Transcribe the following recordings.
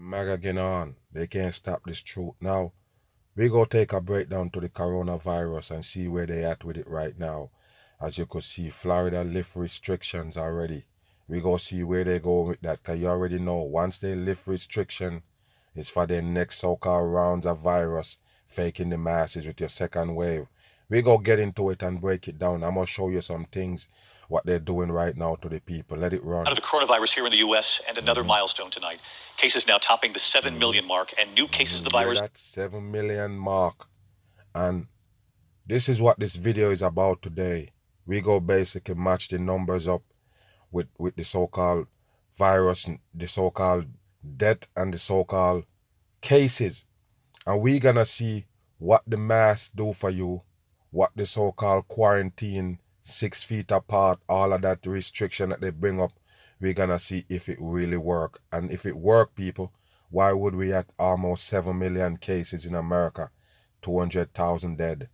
MAGA getting on. They can't stop this truth. Now, we go take a breakdown to the coronavirus and see where they at with it right now. As you could see, Florida lift restrictions already. We go see where they go with that, because you already know once they lift restriction, it's for their next so-called rounds of virus, faking the masses with your second wave. We go get into it and break it down. I'm going to show you some things, what they're doing right now to the people. Let it run. Out of the coronavirus here in the U.S. and another milestone tonight. Cases now topping the 7 million mark and new cases of the virus. That 7 million mark. And this is what this video is about today. We go basically match the numbers up with the so-called virus, the so-called death and the so-called cases. And we're going to see what the masks do for you, what the so-called quarantine, 6 feet apart, all of that restriction that they bring up. We're going to see if it really work. And if it work, people, why would we at almost 7 million cases in America, 200,000 dead?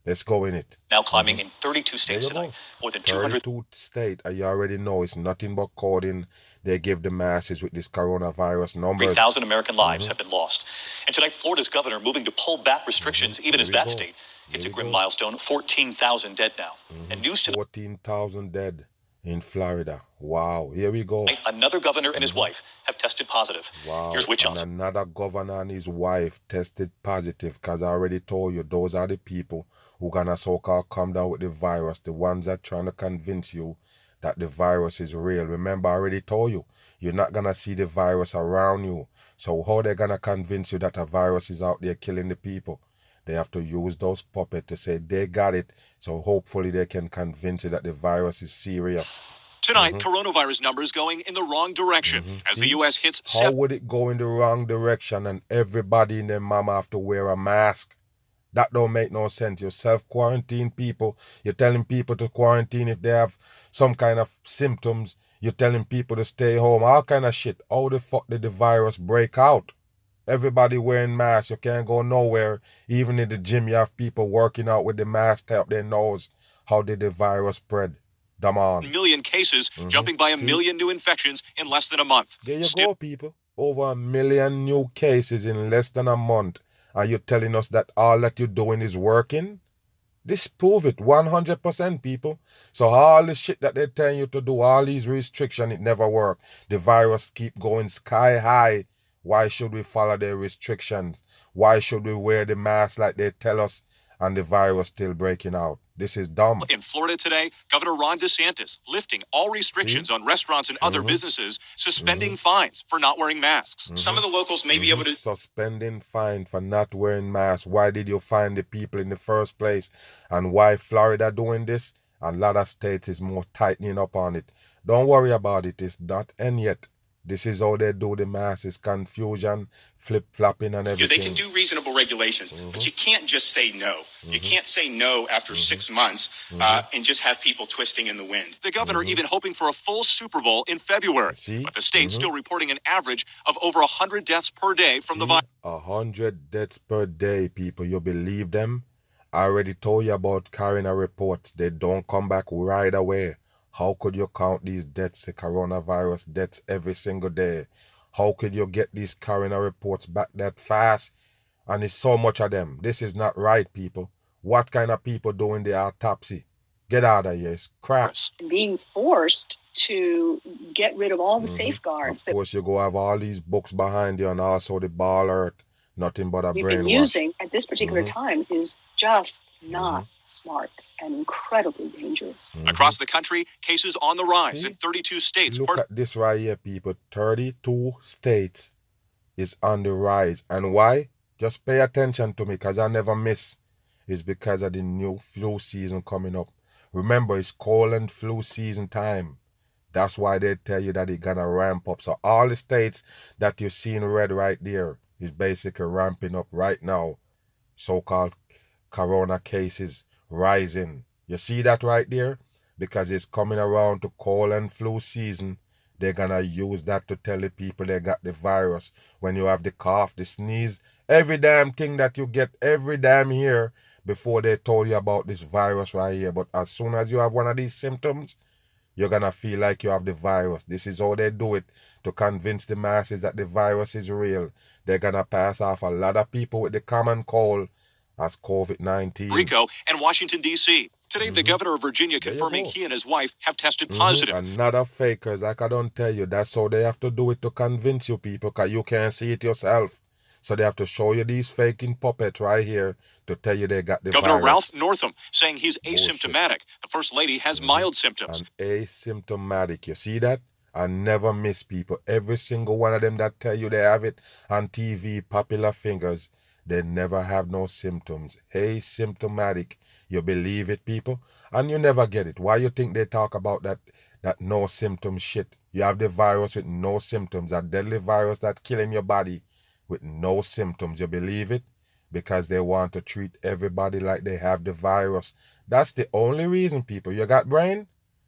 Let's go in it. Now climbing in 32 states tonight. More than 32 states. You already know it's nothing but coding they give the masses with this coronavirus numbers. 3,000 American lives have been lost. And tonight, Florida's governor moving to pull back restrictions, even as that state hits a grim milestone, 14,000 dead now. And news tonight. 14,000 dead in Florida. Wow. Here we go. Another governor and his wife have tested positive. Wow. Here's Whit Johnson. And another governor and his wife tested positive, because I already told you, those are the people who gonna so-called come down with the virus, the ones that trying to convince you that the virus is real. Remember, I already told you, you're not gonna see the virus around you. So how they gonna convince you that a virus is out there killing the people? They have to use those puppets to say they got it, so hopefully they can convince you that the virus is serious. Tonight, coronavirus numbers going in the wrong direction as the U.S. hits... How would it go in the wrong direction and everybody in their mama have to wear a mask? That don't make no sense. You self-quarantine people. You're telling people to quarantine if they have some kind of symptoms. You're telling people to stay home. All kind of shit. How the fuck did the virus break out? Everybody wearing masks. You can't go nowhere. Even in the gym, you have people working out with the mask up their nose. How did the virus spread? Come on. Million cases, jumping by a million new infections in less than a month. There you go, people. Over 1 million new cases in less than a month. Are you telling us that all that you're doing is working? This prove it 100%, people. So all the shit that they're telling you to do, all these restrictions, it never work. The virus keep going sky high. Why should we follow their restrictions? Why should we wear the mask like they tell us and the virus still breaking out? This is dumb. In Florida today, Governor Ron DeSantis lifting all restrictions on restaurants and other businesses, suspending fines for not wearing masks. Some of the locals may be able to... Suspending fine for not wearing masks. Why did you find the people in the first place? And why Florida doing this? A lot of states is more tightening up on it. Don't worry about it. It's not end yet. This is how they do the masses, confusion, flip-flopping and everything. They can do reasonable regulations, but you can't just say no. You can't say no after 6 months and just have people twisting in the wind. The governor even hoping for a full Super Bowl in February. But the state's still reporting an average of over 100 deaths per day from the virus. 100 deaths per day, people. You believe them? I already told you about coroner reports. They don't come back right away. How could you count these deaths, the coronavirus deaths, every single day? How could you get these coroner reports back that fast? And it's so much of them. This is not right, people. What kind of people doing the autopsy? Get out of here. It's crap. Being forced to get rid of all the safeguards. Of course, you go have all these books behind you and also the ball alert. Nothing but a brainwash. We've been using at this particular time is just not smart and incredibly dangerous. Across the country, cases on the rise in 32 states. Look at this right here, people. 32 states is on the rise. And why? Just pay attention to me, because I never miss. It's because of the new flu season coming up. Remember, it's cold and flu season time. That's why they tell you that it's gonna ramp up. So all the states that you see in red right there is basically ramping up right now. So-called corona cases rising. You see that right there? Because it's coming around to cold and flu season. They're gonna use that to tell the people they got the virus. When you have the cough, the sneeze, every damn thing that you get, every damn year, before they told you about this virus right here. But as soon as you have one of these symptoms, you're gonna feel like you have the virus. This is how they do it to convince the masses that the virus is real. They're gonna pass off a lot of people with the common cold as COVID-19. Rico and Washington, D.C. Today, the governor of Virginia confirming he and his wife have tested positive. Another fakers, like I don't tell you. That's how they have to do it to convince you people, because you can't see it yourself. So they have to show you these faking puppets right here to tell you they got the Governor virus. Ralph Northam saying he's asymptomatic. The First Lady has mild symptoms. And asymptomatic. You see that? I never miss people. Every single one of them that tell you they have it on TV, popular fingers, they never have no symptoms. Asymptomatic. You believe it, people? And you never get it. Why you think they talk about that no symptom shit? You have the virus with no symptoms, a deadly virus that's killing your body with no symptoms. You believe it? Because they want to treat everybody like they have the virus. That's the only reason, people. You got brain?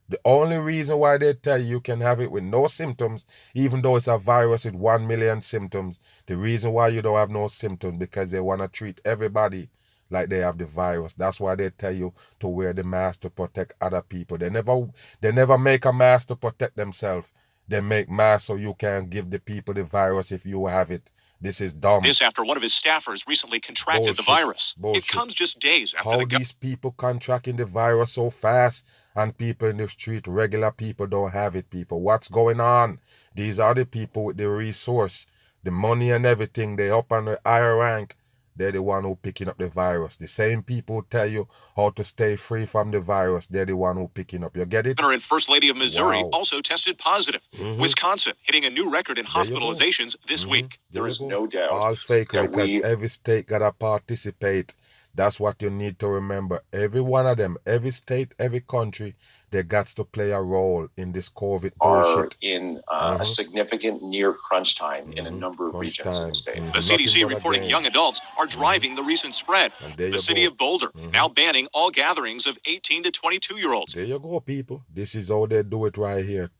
The only reason why they tell you can have it with no symptoms, even though it's a virus with 1 million symptoms, the reason why you don't have no symptoms, because they want to treat everybody like they have the virus. That's why they tell you to wear the mask to protect other people. They never make a mask to protect themselves. They make masks so you can give the people the virus if you have it. This is dumb. This after one of his staffers recently contracted the virus. Bullshit. It comes just days after How these people contracting the virus so fast and people in the street, regular people, don't have it, people? What's going on? These are the people with the resource, the money and everything. They up on the higher rank. They're the one who picking up the virus. The same people who tell you how to stay free from the virus, they're the one who picking up. You get it? Governor and First Lady of Missouri also tested positive. Wisconsin hitting a new record in hospitalizations this week. There is no doubt. All fake, because every state got to participate. That's what you need to remember. Every one of them, every state, every country, they got to play a role in this COVID bullshit. In a significant near crunch time in a number of regions in the state. The CDC reporting young adults are driving the recent spread. The city of Boulder now banning all gatherings of 18 to 22-year-olds. There you go, people. This is how they do it right here.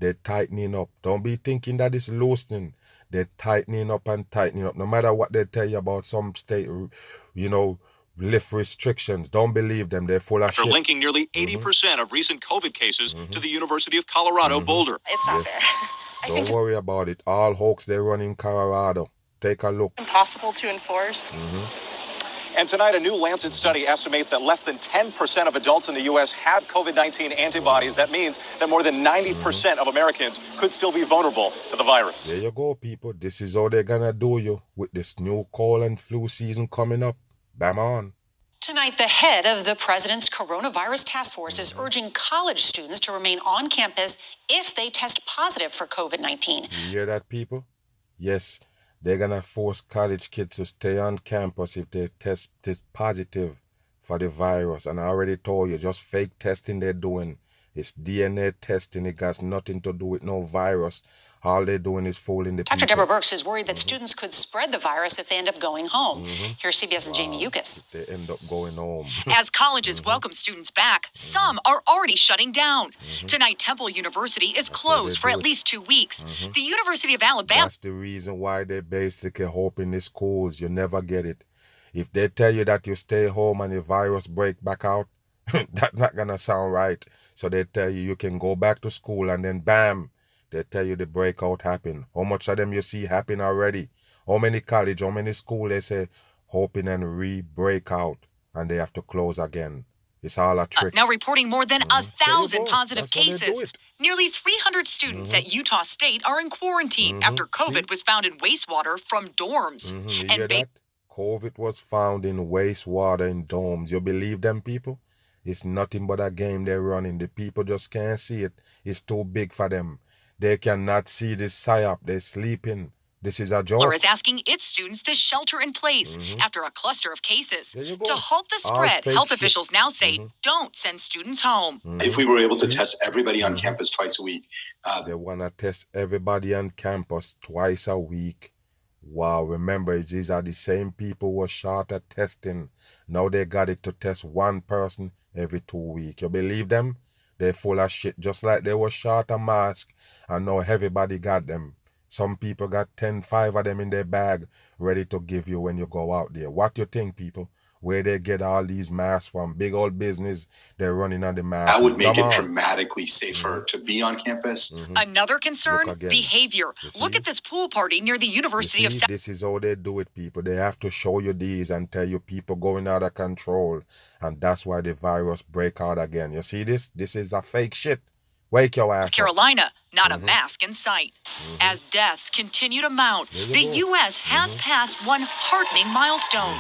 They're tightening up. Don't be thinking that it's loosening. They're tightening up and tightening up. No matter what they tell you about some state, lift restrictions. Don't believe them. They're full of shit. After linking nearly 80% of recent COVID cases to the University of Colorado Boulder. It's not fair. Don't worry about it. All hoax they run in Colorado. Take a look. Impossible to enforce. And tonight, a new Lancet study estimates that less than 10% of adults in the U.S. have COVID-19 antibodies. That means that more than 90% of Americans could still be vulnerable to the virus. There you go, people. This is how they're gonna do you with this new cold and flu season coming up. Bam on. Tonight, the head of the president's coronavirus task force is urging college students to remain on campus if they test positive for COVID-19. You hear that, people? Yes, they're going to force college kids to stay on campus if they test positive for the virus. And I already told you, just fake testing they're doing. It's DNA testing. It got nothing to do with no virus. All they're doing is fooling the people. Dr. Deborah Birx is worried that students could spread the virus if they end up going home. Here's CBS's Jamie Yukas. They end up going home. As colleges welcome students back, some are already shutting down. Tonight, Temple University is closed for at least 2 weeks. The University of Alabama... That's the reason why they basically open the schools. You never get it. If they tell you that you stay home and the virus break back out, that's not going to sound right. So they tell you can go back to school and then bam, they tell you the breakout happened. How much of them you see happen already? How many college, how many school they say hoping and re-break out and they have to close again. It's all a trick. Now reporting more than 1,000 positive cases. Nearly 300 students at Utah State are in quarantine after COVID was found in wastewater from dorms. You hear that? COVID was found in wastewater in domes. You believe them, people? It's nothing but a game they're running. The people just can't see it. It's too big for them. They cannot see this psyop. They're sleeping. This is a joke. Baylor is asking its students to shelter in place after a cluster of cases. To halt the spread, health officials now say don't send students home. If we were able to test everybody on campus twice a week. They want to test everybody on campus twice a week. Wow, remember, these are the same people who were short at testing. Now they got it to test one person every 2 weeks. You believe them? They're full of shit, just like they were short a mask and now everybody got them. Some people got 5 of them in their bag ready to give you when you go out there. What you think, people? Where they get all these masks from? Big old business, they're running on the masks. That would make it dramatically safer to be on campus. Another concern, behavior. Look at this pool party near the University of South. This is how they do it, people. They have to show you these and tell you people going out of control. And that's why the virus break out again. You see this? This is a fake shit. Wake your ass up. Carolina, not a mask in sight. As deaths continue to mount, the U.S. has passed one heartening milestone.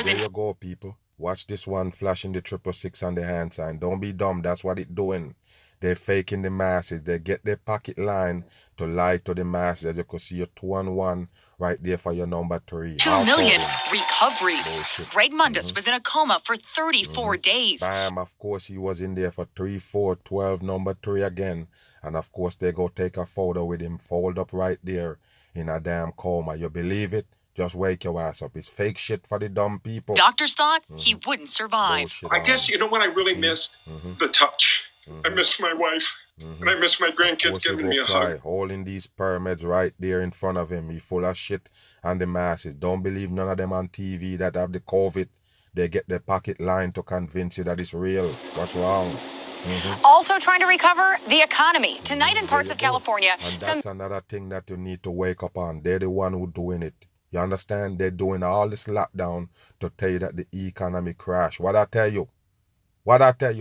There you go, people. Watch this one flashing the 666 on the hand sign. Don't be dumb. That's what it's doing. They're faking the masses. They get their pocket line to lie to the masses. As you can see, your 2-1 right there for your number 3. 2 million recoveries. Greg Mundus was in a coma for 34 days. Bam, of course, he was in there for 3, 4, 12, number 3 again. And of course, they go take a photo with him, fold up right there in a damn coma. You believe it? Just wake your ass up. It's fake shit for the dumb people. Doctors thought he wouldn't survive. I guess, you know what I really missed? The touch. I missed my wife. And I miss my grandkids giving me a hug. Holding these pyramids right there in front of him. He full of shit and the masses. Don't believe none of them on TV that have the COVID. They get their pocket line to convince you that it's real. What's wrong? Also trying to recover the economy. Tonight in parts of California. And that's another thing that you need to wake up on. They're the one who doing it. You understand? They're doing all this lockdown to tell you that the economy crash. What I tell you?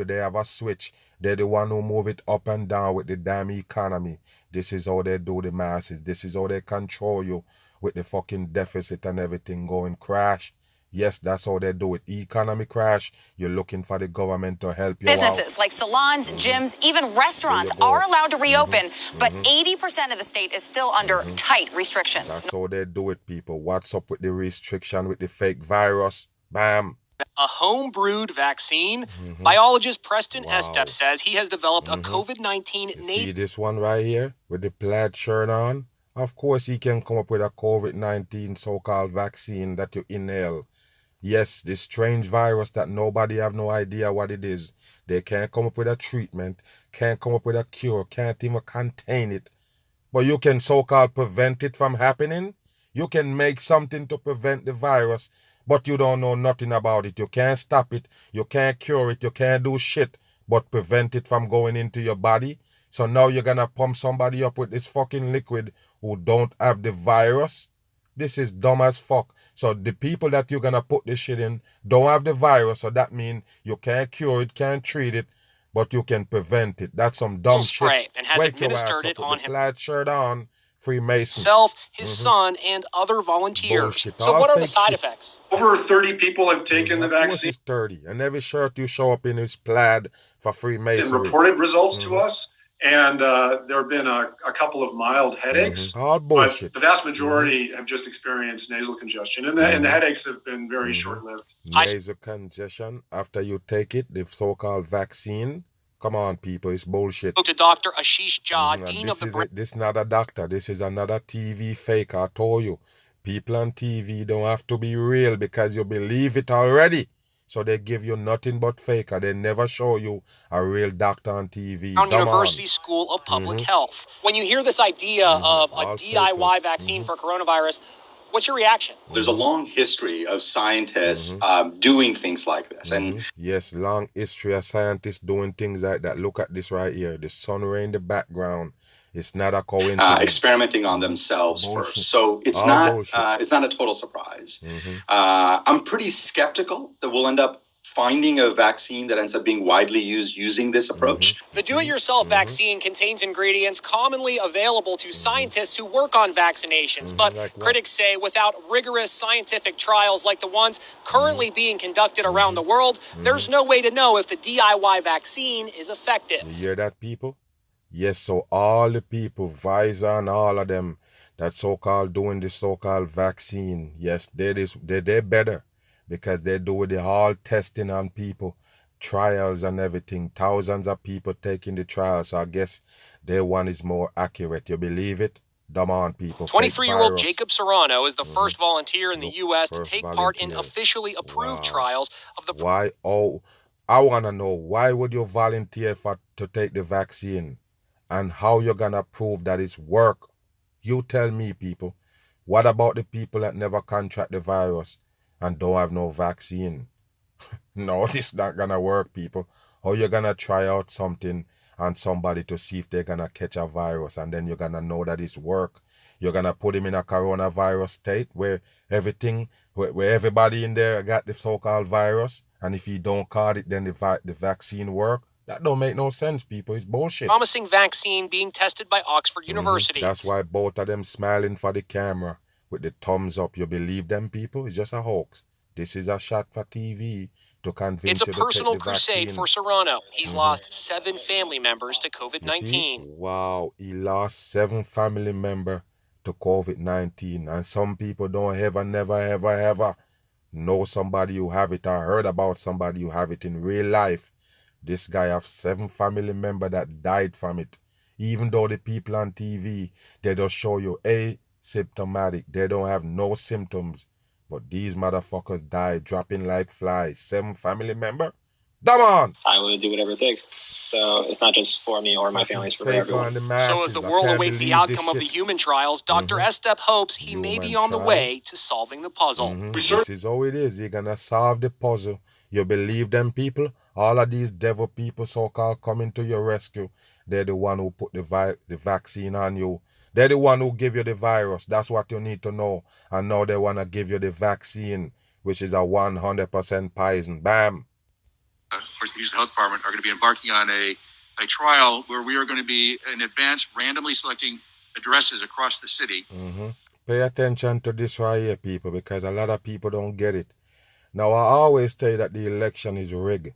They have a switch. They're the one who move it up and down with the damn economy. This is how they do the masses. This is how they control you with the fucking deficit and everything going crash. Yes, that's how they do it. Economy crash, you're looking for the government to help you Businesses like salons, gyms, even restaurants are allowed to reopen, but 80% of the state is still under tight restrictions. That's how they do it, people. What's up with the restriction, with the fake virus? Bam. A home-brewed vaccine. Biologist Preston Estep says he has developed a COVID-19 See this one right here with the plaid shirt on? Of course he can come up with a COVID-19 so-called vaccine that you inhale. Yes, this strange virus that nobody have no idea what it is. They can't come up with a treatment, can't come up with a cure, can't even contain it. But you can so-called prevent it from happening. You can make something to prevent the virus, but you don't know nothing about it. You can't stop it. You can't cure it. You can't do shit but prevent it from going into your body. So now you're going to pump somebody up with this fucking liquid who don't have the virus. This is dumb as fuck. So the people that you're going to put this shit in don't have the virus. So that means you can't cure it, can't treat it, but you can prevent it. That's some dumb shit. And has administered it on him. Plaid shirt on. Freemason. Himself, his son, and other volunteers. Bullshit. So what are the side effects? Over 30 people have taken the vaccine. Of course it's 30. And every shirt you show up in is plaid for Freemason. And reported results to us. And there have been a couple of mild headaches. All bullshit. But the vast majority have just experienced nasal congestion. And the headaches have been very short-lived. Nasal congestion after you take it, the so-called vaccine. Come on, people, it's bullshit. Spoke to Dr. Ashish Jha, Dean of the... This is not a doctor. This is another TV fake. I told you. People on TV don't have to be real because you believe it already. So they give you nothing but fake. They never show you a real doctor on TV. Brown University School of Public Health. When you hear this idea of a DIY vaccine for coronavirus, what's your reaction? There's a long history of scientists doing things like this. And yes, long history of scientists doing things like that. Look at this right here. The sun ray in the background. It's not a coincidence. Experimenting on themselves first. So it's not a total surprise. I'm pretty skeptical that we'll end up finding a vaccine that ends up being widely used using this approach. The do-it-yourself vaccine contains ingredients commonly available to scientists who work on vaccinations, but critics say without rigorous scientific trials like the ones currently being conducted around the world, there's no way to know if the DIY vaccine is effective. You hear that, people? Yes, so all the people, Pfizer and all of them, that so-called doing this so-called vaccine, yes, they're better. Because they do the whole testing on people, trials and everything. Thousands of people taking the trials. So I guess their one is more accurate. You believe it? Dumb on people. 23-year-old Jacob Serrano is the first volunteer in the U.S. to take part in officially approved trials of the... Why? Oh, I want to know, why would you volunteer to take the vaccine? And how you're going to prove that it's work? You tell me, people. What about the people that never contract the virus and don't have no vaccine? No, this not gonna work, people. How you gonna try out something on somebody to see if they're gonna catch a virus, and then you're gonna know that it's work? You're gonna put him in a coronavirus state where where everybody in there got the so-called virus, and if he don't caught it, then the vaccine work? That don't make no sense, people. It's bullshit. Promising vaccine being tested by Oxford University. That's why both of them smiling for the camera with the thumbs up. You believe them, people? It's just a hoax. This is a shot for TV to convince It's a you to take personal the crusade vaccine. for Serrano. He's lost 7 family members to You COVID-19. see? Wow, he lost 7 family members to COVID-19, and some people don't ever, never, ever know somebody who have it or heard about somebody who have it in real life. This guy have 7 family members that died from it. Even though the people on TV, they just show you asymptomatic. They don't have no symptoms. But these motherfuckers died dropping like flies. 7 family members? Come on! I would do whatever it takes. So it's not just for me or my family, it's for everyone. So as the world awaits the outcome of the human trials, Dr. Estep hopes he may be on the way to solving the puzzle. This is how it is. You're gonna solve the puzzle. You believe them, people? All of these devil people so-called coming to your rescue. They're the one who put the vaccine on you. They're the one who give you the virus. That's what you need to know. And now they want to give you the vaccine, which is a 100% poison. Bam. Of course, the Houston Health Department are going to be embarking on a trial where we are going to be in advance randomly selecting addresses across the city. Pay attention to this right here, people, because a lot of people don't get it. Now, I always say that the election is rigged,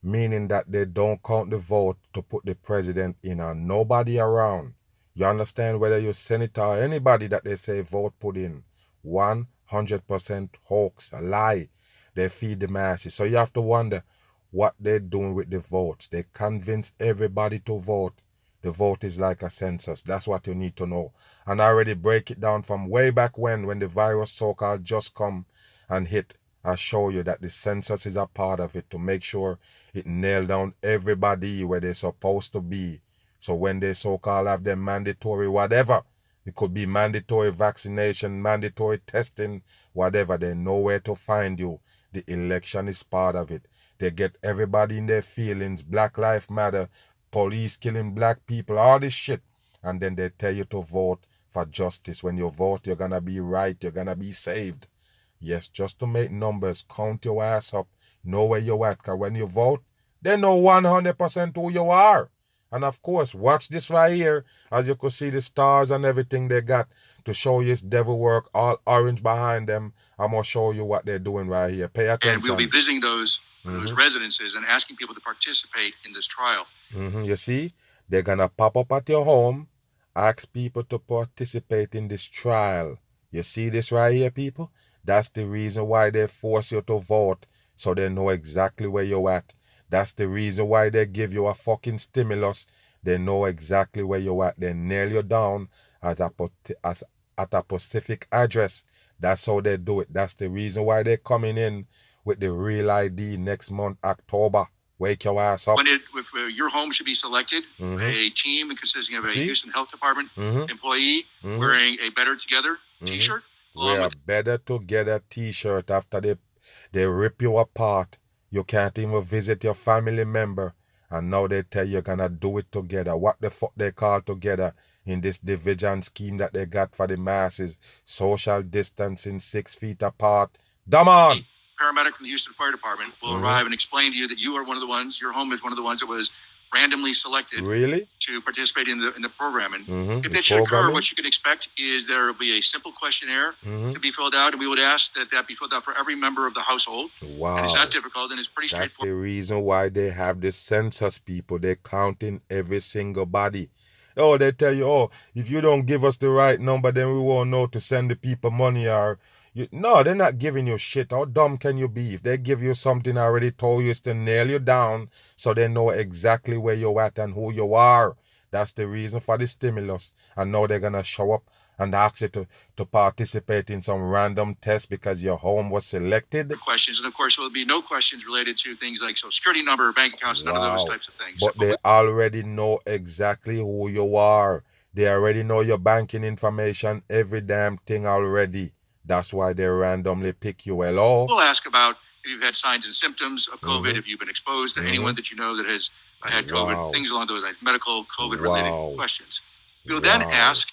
meaning that they don't count the vote to put the president in and nobody around. You understand? Whether you're senator or anybody that they say vote put in, 100% hoax, a lie. They feed the masses. So you have to wonder what they're doing with the votes. They convince everybody to vote. The vote is like a census. That's what you need to know. And I already break it down from way back when the virus so-called just come and hit. I show you that the census is a part of it to make sure it nail down everybody where they're supposed to be. So when they so-called have their mandatory whatever, it could be mandatory vaccination, mandatory testing, whatever, they know where to find you. The election is part of it. They get everybody in their feelings, Black Lives Matter, police killing black people, all this shit. And then they tell you to vote for justice. When you vote, you're going to be right, you're going to be saved. Yes, just to make numbers, count your ass up, know where you're at. Because when you vote, they know 100% who you are. And of course, watch this right here, as you can see the stars and everything they got to show you this devil work, all orange behind them. I'm going to show you what they're doing right here. Pay attention. And we'll be visiting those residences and asking people to participate in this trial. You see, they're going to pop up at your home, ask people to participate in this trial. You see this right here, people? That's the reason why they force you to vote, so they know exactly where you're at. That's the reason why they give you a fucking stimulus. They know exactly where you're at. They nail you down at a specific address. That's how they do it. That's the reason why they're coming in with the real ID next month, October. Wake your ass up. Your home should be selected. A team consisting of a Houston Health Department employee wearing a Better Together t-shirt. Wear a Better Together t-shirt after they rip you apart. You can't even visit your family member. And now they tell you you're going to do it together. What the fuck they call together in this division scheme that they got for the masses? Social distancing, 6 feet apart. Come on! Paramedic from the Houston Fire Department will arrive and explain to you that you are one of the ones, your home is one of the ones that was randomly selected to participate in the program. And if that should occur, what you can expect is there will be a simple questionnaire to be filled out, and we would ask that be filled out for every member of the household. Wow. And it's not difficult, and it's pretty straightforward. That's the reason why they have the census, people. They're counting every single body. Oh, they tell you, oh, if you don't give us the right number, then we won't know to send the people money or... No, they're not giving you shit. How dumb can you be? If they give you something I already told you, is to nail you down so they know exactly where you're at and who you are. That's the reason for the stimulus. And now they're going to show up and ask you to participate in some random test because your home was selected. Questions. And of course, there will be no questions related to things like social security number, bank accounts, none of those types of things. But they already know exactly who you are. They already know your banking information, every damn thing already. That's why they randomly pick you. Hello? We'll ask about if you've had signs and symptoms of COVID, if you've been exposed to anyone that you know that has had COVID, things along those lines, medical COVID-related questions. You'll then ask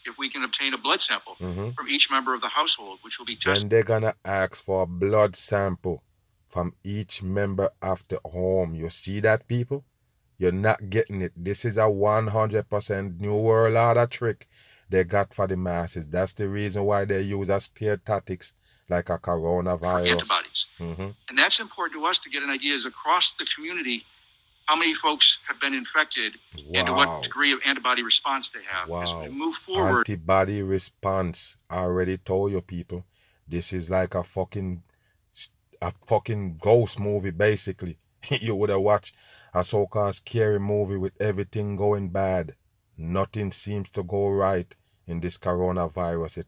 if we can obtain a blood sample from each member of the household, which will be tested. Then they're going to ask for a blood sample from each member of the home. You see that, people? You're not getting it. This is a 100% New World Order trick they got for the masses. That's the reason why they use a steer tactics like a coronavirus. Antibodies. And that's important to us to get an idea is across the community how many folks have been infected and to what degree of antibody response they have. As we move forward. Antibody response. I already told you, people. This is like a fucking ghost movie, basically. You would have watched a so-called scary movie with everything going bad. Nothing seems to go right in this coronavirus. You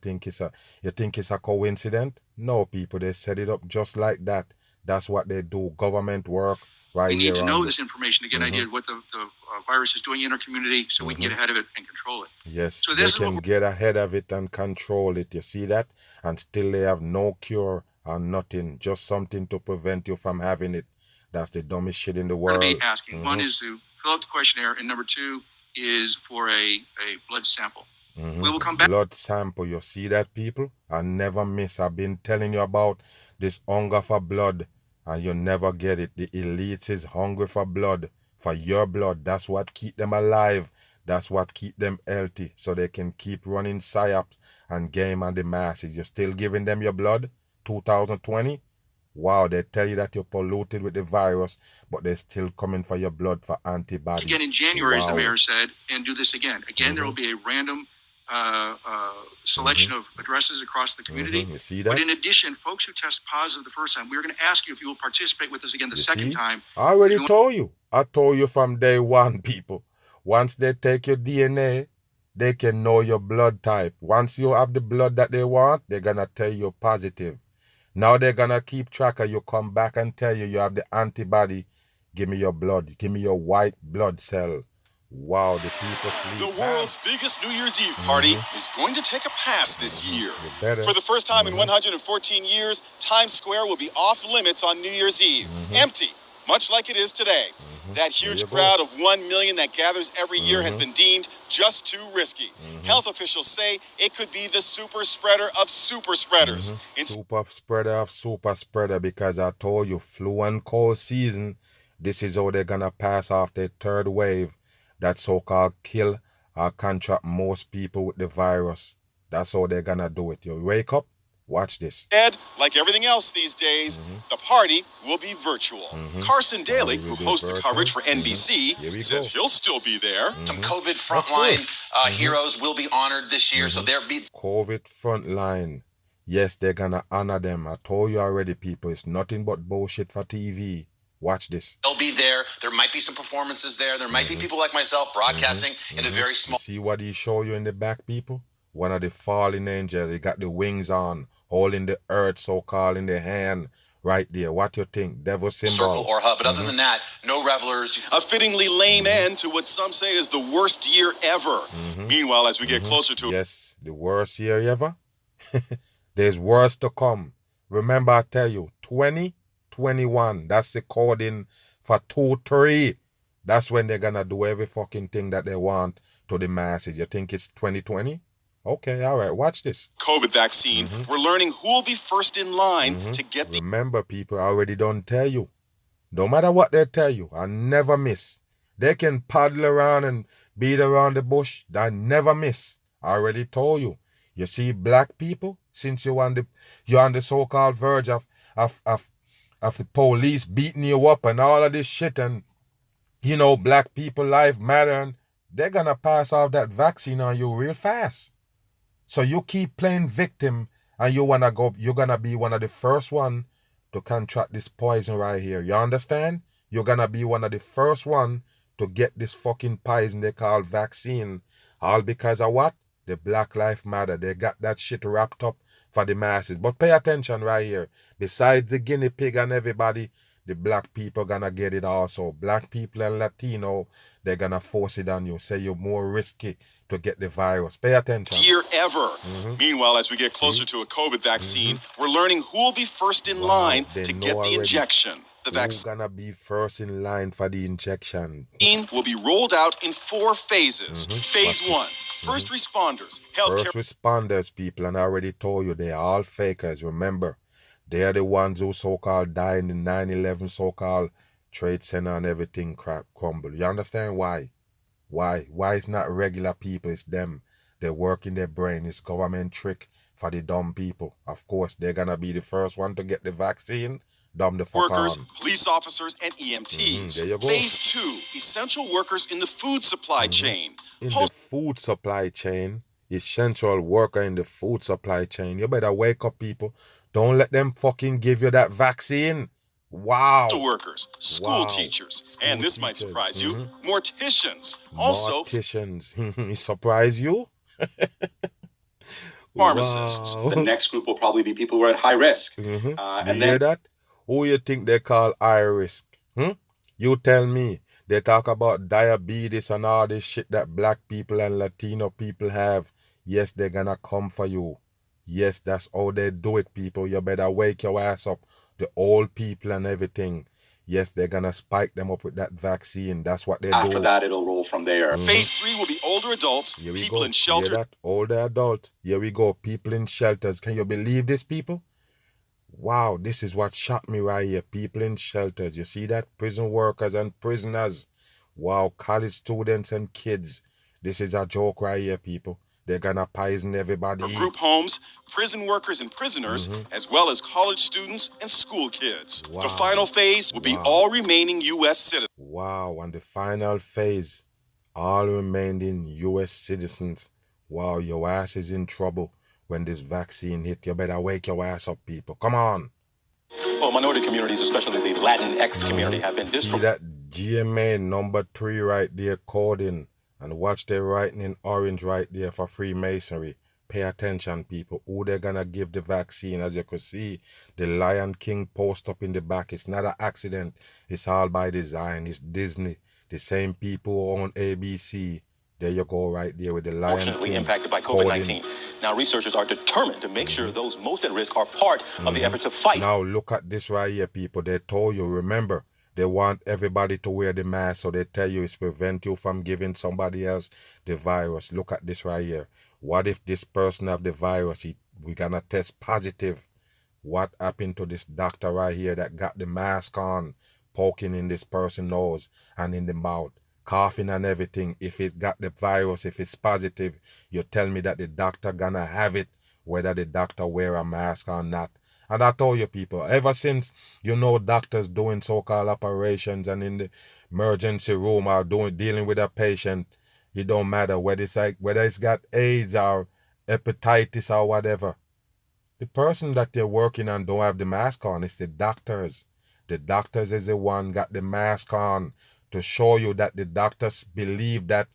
think it's a coincidence? No, people, they set it up just like that. That's what they do. Government work right here. We need to know this information to get an idea of what the virus is doing in our community so we can get ahead of it and control it. Yes, so they can get ahead of it and control it. You see that? And still they have no cure or nothing. Just something to prevent you from having it. That's the dumbest shit in the world. I'm going to be asking. One is to fill out the questionnaire, and number two is for a blood sample. We will come back. Blood sample. You see that, people? I never miss. I've been telling you about this hunger for blood, and you never get it. The elites is hungry for blood, for your blood. That's what keep them alive. That's what keep them healthy, so they can keep running psyops and game on the masses. You're still giving them your blood? 2020? Wow, they tell you that you're polluted with the virus, but they're still coming for your blood for antibodies. Again, in January, as the mayor said, and do this again. Again, there will be a random selection of addresses across the community. You see that? But in addition, folks who test positive the first time, we're going to ask you if you will participate with us again the second time. I already told you. I told you from day one, people. Once they take your DNA, they can know your blood type. Once you have the blood that they want, they're going to tell you positive. Now they're going to keep track of you, come back and tell you you have the antibody. Give me your blood. Give me your white blood cell. Wow, the people sleep. The world's biggest New Year's Eve party is going to take a pass this year. For the first time in 114 years, Times Square will be off limits on New Year's Eve. Empty, much like it is today. That huge crowd of 1 million that gathers every year has been deemed just too risky. Health officials say it could be the super spreader of super spreaders. Super spreader of super spreader, because I told you, flu and cold season, this is how they're going to pass off their third wave. That so-called kill or contract most people with the virus. That's how they're going to do it. You wake up, watch this. Ed, like everything else these days, the party will be virtual. Carson Daly, who hosts the coverage for NBC, says he'll still be there. Some COVID frontline heroes will be honored this year, so they'll be... COVID frontline. Yes, they're going to honor them. I told you already, people. It's nothing but bullshit for TV. Watch this. They'll be there. There might be some performances there. There might be people like myself broadcasting in a very small... See what he show you in the back, people? One of the fallen angels. They got the wings on, holding the earth, so-called, in their hand. Right there. What you think? Devil symbol. Circle or hub. But other than that, no revelers. A fittingly lame end to what some say is the worst year ever. Meanwhile, as we get closer to... Yes, the worst year ever. There's worse to come. Remember, I tell you, 2021, that's the coding for 2-3. That's when they're gonna do every fucking thing that they want to the masses. You think it's 2020? Okay, all right, watch this. COVID vaccine. We're learning who will be first in line to get the... Remember, people, I already don't tell you. No matter what they tell you, I never miss. They can paddle around and beat around the bush. I never miss. I already told you. You see, black people, since you're on the so-called verge of the police beating you up and all of this shit, and you know, black people life matter, and they're gonna pass off that vaccine on you real fast. So you keep playing victim, and you're gonna be one of the first one to contract this poison right here. You understand? You're gonna be one of the first one to get this fucking poison they call vaccine. All because of what? The Black Lives Matter. They got that shit wrapped up for the masses. But pay attention right here. Besides the guinea pig and everybody, the black people gonna get it also. Black people and Latino, they're gonna force it on you. Say you're more risky to get the virus. Pay attention. Year ever. Meanwhile, as we get closer to a COVID vaccine, we're learning who will be first in line to get the injection. The vaccine gonna be first in line for the injection. Will be rolled out in 4 phases. Phase 1, first responders, healthcare. First responders, people, and I already told you, they're all fakers. Remember, they're the ones who so-called died in the 9/11 so-called Trade Center and everything crumble. You understand why? Why? Why it's not regular people, it's them. They work in their brain. It's government trick for the dumb people. Of course, they're gonna be the first one to get the vaccine. Dumb the fuck workers, on. police officers, and EMTs. There you go. Phase 2, essential workers in the food supply chain. In the food supply chain, essential worker in the food supply chain. You better wake up, people. Don't let them fucking give you that vaccine. Wow. Workers, school teachers, and this might surprise you, morticians. Also, morticians. Surprise you? Pharmacists. Wow. The next group will probably be people who are at high risk. You hear that? Who you think they call high risk? You tell me. They talk about diabetes and all this shit that black people and Latino people have. Yes, they're gonna come for you. Yes, that's how they do it, people. You better wake your ass up. The old people and everything. Yes, they're gonna spike them up with that vaccine. That's what they do. After that, it'll roll from there. Phase 3 will be older adults, people in shelters. Hear that? Older adults. Here we go. People in shelters. Can you believe this, people? Wow, this is what shocked me right here. People in shelters. You see that? Prison workers and prisoners. Wow, college students and kids. This is a joke right here, people. They're gonna poison everybody. Group homes, prison workers and prisoners, as well as college students and school kids. Wow. The final phase will be all remaining U.S. citizens. Wow, and the final phase, all remaining U.S. citizens. Wow, your ass is in trouble when this vaccine hit. You better wake your ass up, people. Come on. Well, minority communities, especially the Latinx community, have been See that GMA number 3 right there, coding. And watch they writing in orange right there for Freemasonry. Pay attention, people. Who they're gonna give the vaccine. As you can see, the Lion King post up in the back. It's not an accident. It's all by design. It's Disney. The same people who own ABC. There you go right there with the Lion King. Impacted by COVID-19. Now, researchers are determined to make sure those most at risk are part of the effort to fight. Now, look at this right here, people. They told you, remember, they want everybody to wear the mask, so they tell you it's prevent you from giving somebody else the virus. Look at this right here. What if this person have the virus? We're gonna test positive. What happened to this doctor right here that got the mask on, poking in this person's nose and in the mouth, coughing and everything? If it got the virus, if it's positive, you tell me that the doctor gonna have it, whether the doctor wear a mask or not. And I told you, people, ever since, doctors doing so-called operations and in the emergency room are dealing with a patient, it don't matter whether it's got AIDS or hepatitis or whatever. The person that they're working on don't have the mask on. It's the doctors. The doctors is the one got the mask on to show you that the doctors believe that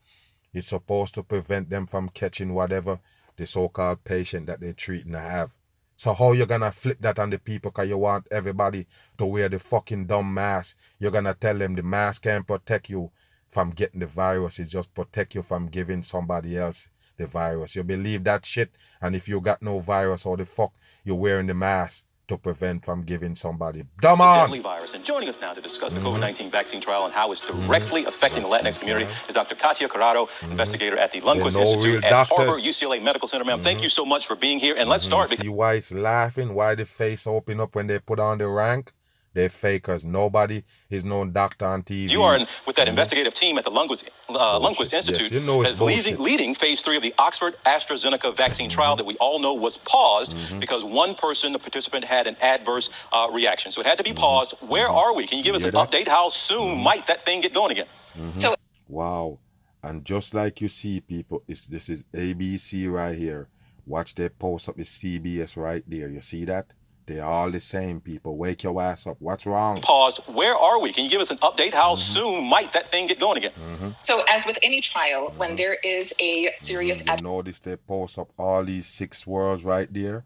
it's supposed to prevent them from catching whatever the so-called patient that they're treating to have. So how you gonna flip that on the people because you want everybody to wear the fucking dumb mask? You're gonna tell them the mask can't protect you from getting the virus. It just protect you from giving somebody else the virus. You believe that shit? And if you got no virus, how the fuck you wearing the mask to prevent from giving somebody? Dumb on! Deadly virus. And joining us now to discuss the COVID-19 vaccine trial and how it's directly affecting the Latinx community is Dr. Katia Corrado, investigator at the Lundquist Institute at Harbor UCLA Medical Center. Ma'am, thank you so much for being here. And let's start. See why it's laughing? Why the face open up when they put on the rank? They're fakers. Nobody is no doctor on TV. You are with that investigative team at the Lundquist Institute as leading phase 3 of the Oxford AstraZeneca vaccine trial that we all know was paused because one person, the participant, had an adverse reaction. So it had to be paused. Where are we? Can you give us an update? How soon might that thing get going again? So, wow. And just like you see, people, this is ABC right here. Watch their post up. It's CBS right there. You see that? They're all the same, people. Wake your ass up. What's wrong? Paused. Where are we? Can you give us an update? How soon might that thing get going again? So as with any trial, when there is a serious... You notice they post up all these 6 words right there.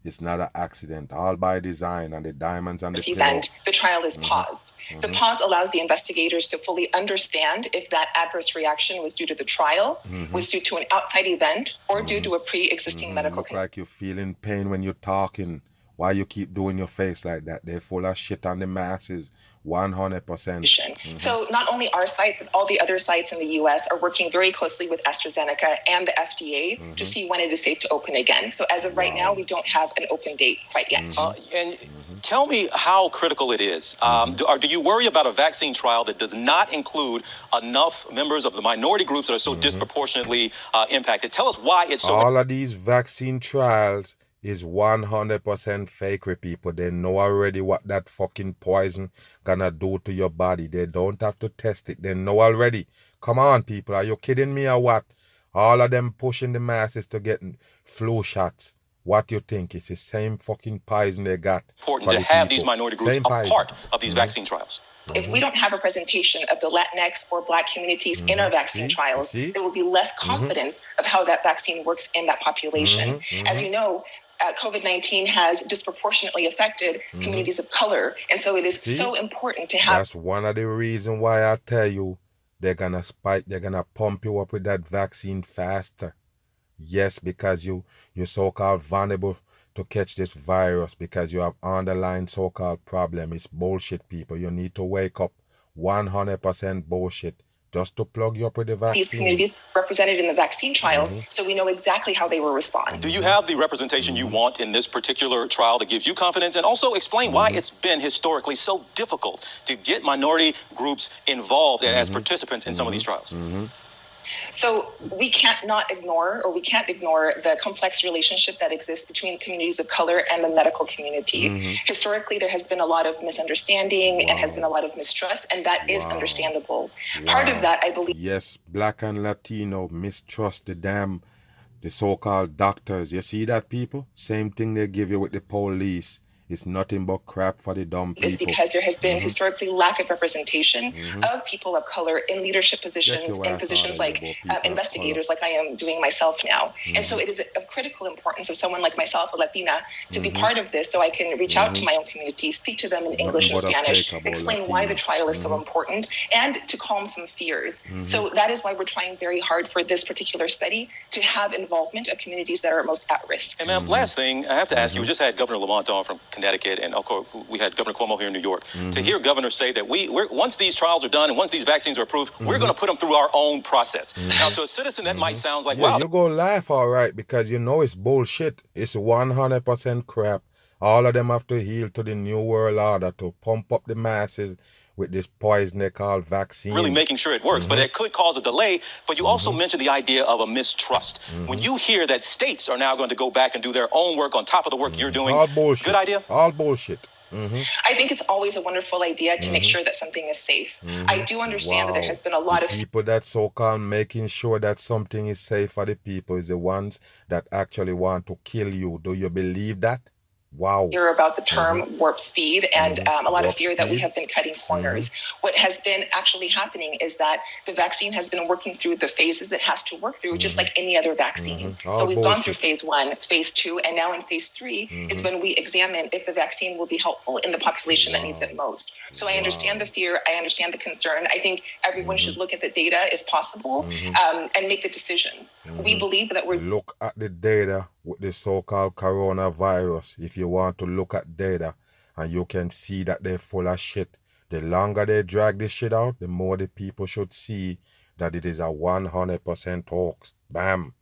It's not an accident, all by design, and the diamonds and the event, the trial is paused. The pause allows the investigators to fully understand if that adverse reaction was due to the trial, was due to an outside event, or due to a pre-existing medical condition. Like you're feeling pain when you're talking. Why you keep doing your face like that? They're full of shit on the masses. 100%. So not only our site, but all the other sites in the U.S. are working very closely with AstraZeneca and the FDA to see when it is safe to open again. So as of right now, we don't have an open date quite yet. And tell me how critical it is. Do you worry about a vaccine trial that does not include enough members of the minority groups that are so disproportionately impacted? Tell us why it's so... All of these vaccine trials is 100% fake, people. They know already what that fucking poison gonna do to your body. They don't have to test it. They know already. Come on, people. Are you kidding me or what? All of them pushing the masses to get flu shots. What you think? It's the same fucking poison they got. Important to have these minority groups a part of these vaccine trials. If we don't have representation of the Latinx or Black communities in our vaccine trials, there will be less confidence of how that vaccine works in that population. As you know, COVID-19 has disproportionately affected communities of color. And so it is so important to have... That's one of the reasons why I tell you they're going to pump you up with that vaccine faster. Yes, because you're so-called vulnerable to catch this virus because you have underlying so-called problem. It's bullshit, people. You need to wake up. 100% bullshit. Just to plug you up with the vaccine. These communities represented in the vaccine trials, so we know exactly how they will respond. Do you have the representation you want in this particular trial that gives you confidence? And also explain why it's been historically so difficult to get minority groups involved as participants in some of these trials. So we can't ignore the complex relationship that exists between communities of color and the medical community. Historically, there has been a lot of misunderstanding and has been a lot of mistrust, and that is understandable. Part of that, I believe... Yes, Black and Latino mistrust the so-called doctors. You see that, people? Same thing they give you with the police. It's nothing but crap for the dumb people. It's because there has been historically lack of representation of people of color in leadership positions, in positions like investigators, like I am doing myself now. And so it is of critical importance of someone like myself, a Latina, to be part of this so I can reach out to my own community, speak to them in English and Spanish, explain why the trial is so important, and to calm some fears. So that is why we're trying very hard for this particular study to have involvement of communities that are most at risk. And ma'am, last thing, I have to ask you, we just had Governor Lamont on from Connecticut, and of course we had Governor Cuomo here in New York. To hear governors say that we're once these trials are done and once these vaccines are approved, we're going to put them through our own process. Now, to a citizen, that might sound like, wow. You're going to laugh, all right, because you know it's bullshit. It's 100% crap. All of them have to yield to the New World Order to pump up the masses with this poison they call vaccine. Really making sure it works, but it could cause a delay. But you also mentioned the idea of a mistrust. When you hear that states are now going to go back and do their own work on top of the work you're doing, all bullshit. Good idea? All bullshit. I think it's always a wonderful idea to make sure that something is safe. I do understand that there has been a lot of people that so-called making sure that something is safe for the people is the ones that actually want to kill you. Do you believe that? Wow. Fear about the term warp speed and a lot of fear that we have been cutting corners. What has been actually happening is that the vaccine has been working through the phases it has to work through, just like any other vaccine. So we've gone through phase 1, phase 2, and now in phase 3 is when we examine if the vaccine will be helpful in the population that needs it most. So I understand the fear. I understand the concern. I think everyone should look at the data if possible and make the decisions. We believe that we're... Look at the data with the so-called coronavirus. If you want to look at data and you can see that they're full of shit, the longer they drag this shit out, the more the people should see that it is a 100% hoax. Bam.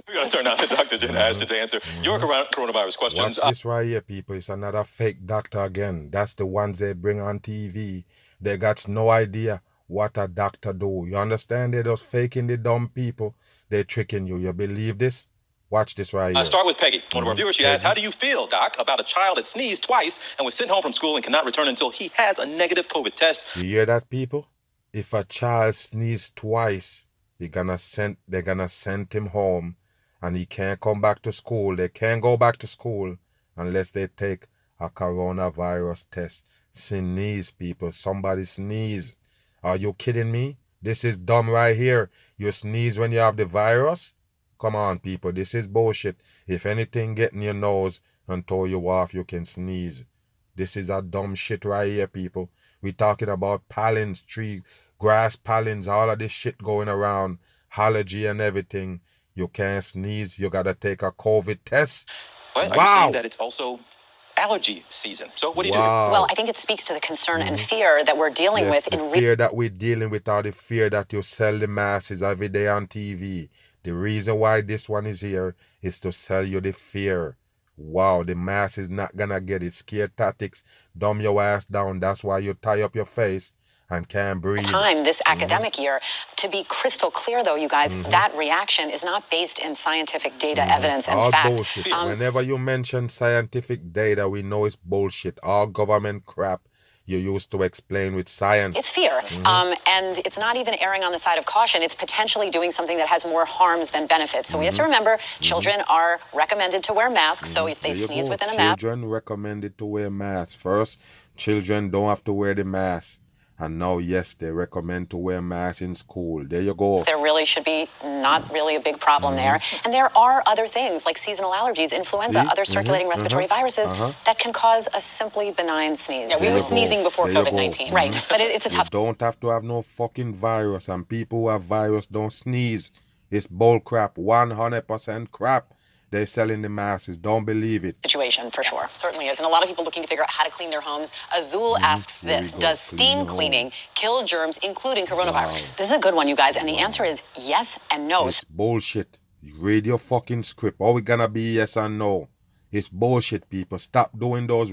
We're going to turn now to Dr. Jen Ashton to answer your coronavirus questions. Watch this right here, people. It's another fake doctor again. That's the ones they bring on TV. They got no idea what a doctor do. You understand? They're just faking the dumb people. They're tricking you. You believe this? Watch this right here. Start with Peggy, one of our viewers. She asks, how do you feel, Doc, about a child that sneezed twice and was sent home from school and cannot return until he has a negative COVID test? You hear that, people? If a child sneezes twice, they're gonna send him home and he can't come back to school. They can't go back to school unless they take a coronavirus test. Sneeze, people. Somebody sneeze. Are you kidding me? This is dumb right here. You sneeze when you have the virus? Come on, people. This is bullshit. If anything get in your nose, until you off, you can sneeze. This is a dumb shit right here, people. We talking about pollens, tree, grass pollens, all of this shit going around, allergy and everything. You can't sneeze. You gotta take a COVID test. Well, are you saying that it's also allergy season? So what do you do? Well, I think it speaks to the concern and fear that we're dealing with. The fear that we're dealing with, or the fear that you sell the masses every day on TV. The reason why this one is here is to sell you the fear. Wow, the mass is not gonna get it. Scare tactics, dumb your ass down. That's why you tie up your face and can't breathe. This academic year. To be crystal clear, though, you guys, that reaction is not based in scientific data, evidence, and all fact. Bullshit. Whenever you mention scientific data, we know it's bullshit. All government crap you used to explain with science. It's fear. And it's not even erring on the side of caution. It's potentially doing something that has more harms than benefits. So we have to remember, children are recommended to wear masks. So if they sneeze within a mask. Children recommended to wear masks. First, children don't have to wear the mask. And now, yes, they recommend to wear masks in school. There you go. There really should be not really a big problem there. And there are other things like seasonal allergies, influenza, other circulating respiratory viruses that can cause a simply benign sneeze. Yeah, we were sneezing before COVID-19. Right, but it's a tough... You don't have to have no fucking virus. And people who have virus don't sneeze. It's bull crap, 100% crap. They're selling the masses. Don't believe it. Situation, for sure. Certainly is. And a lot of people looking to figure out how to clean their homes. Azul asks this. Does steam cleaning kill germs, including coronavirus? This is a good one, you guys. And the answer is yes and no. It's bullshit. You read your fucking script. All we gonna be yes and no. It's bullshit, people. Stop doing those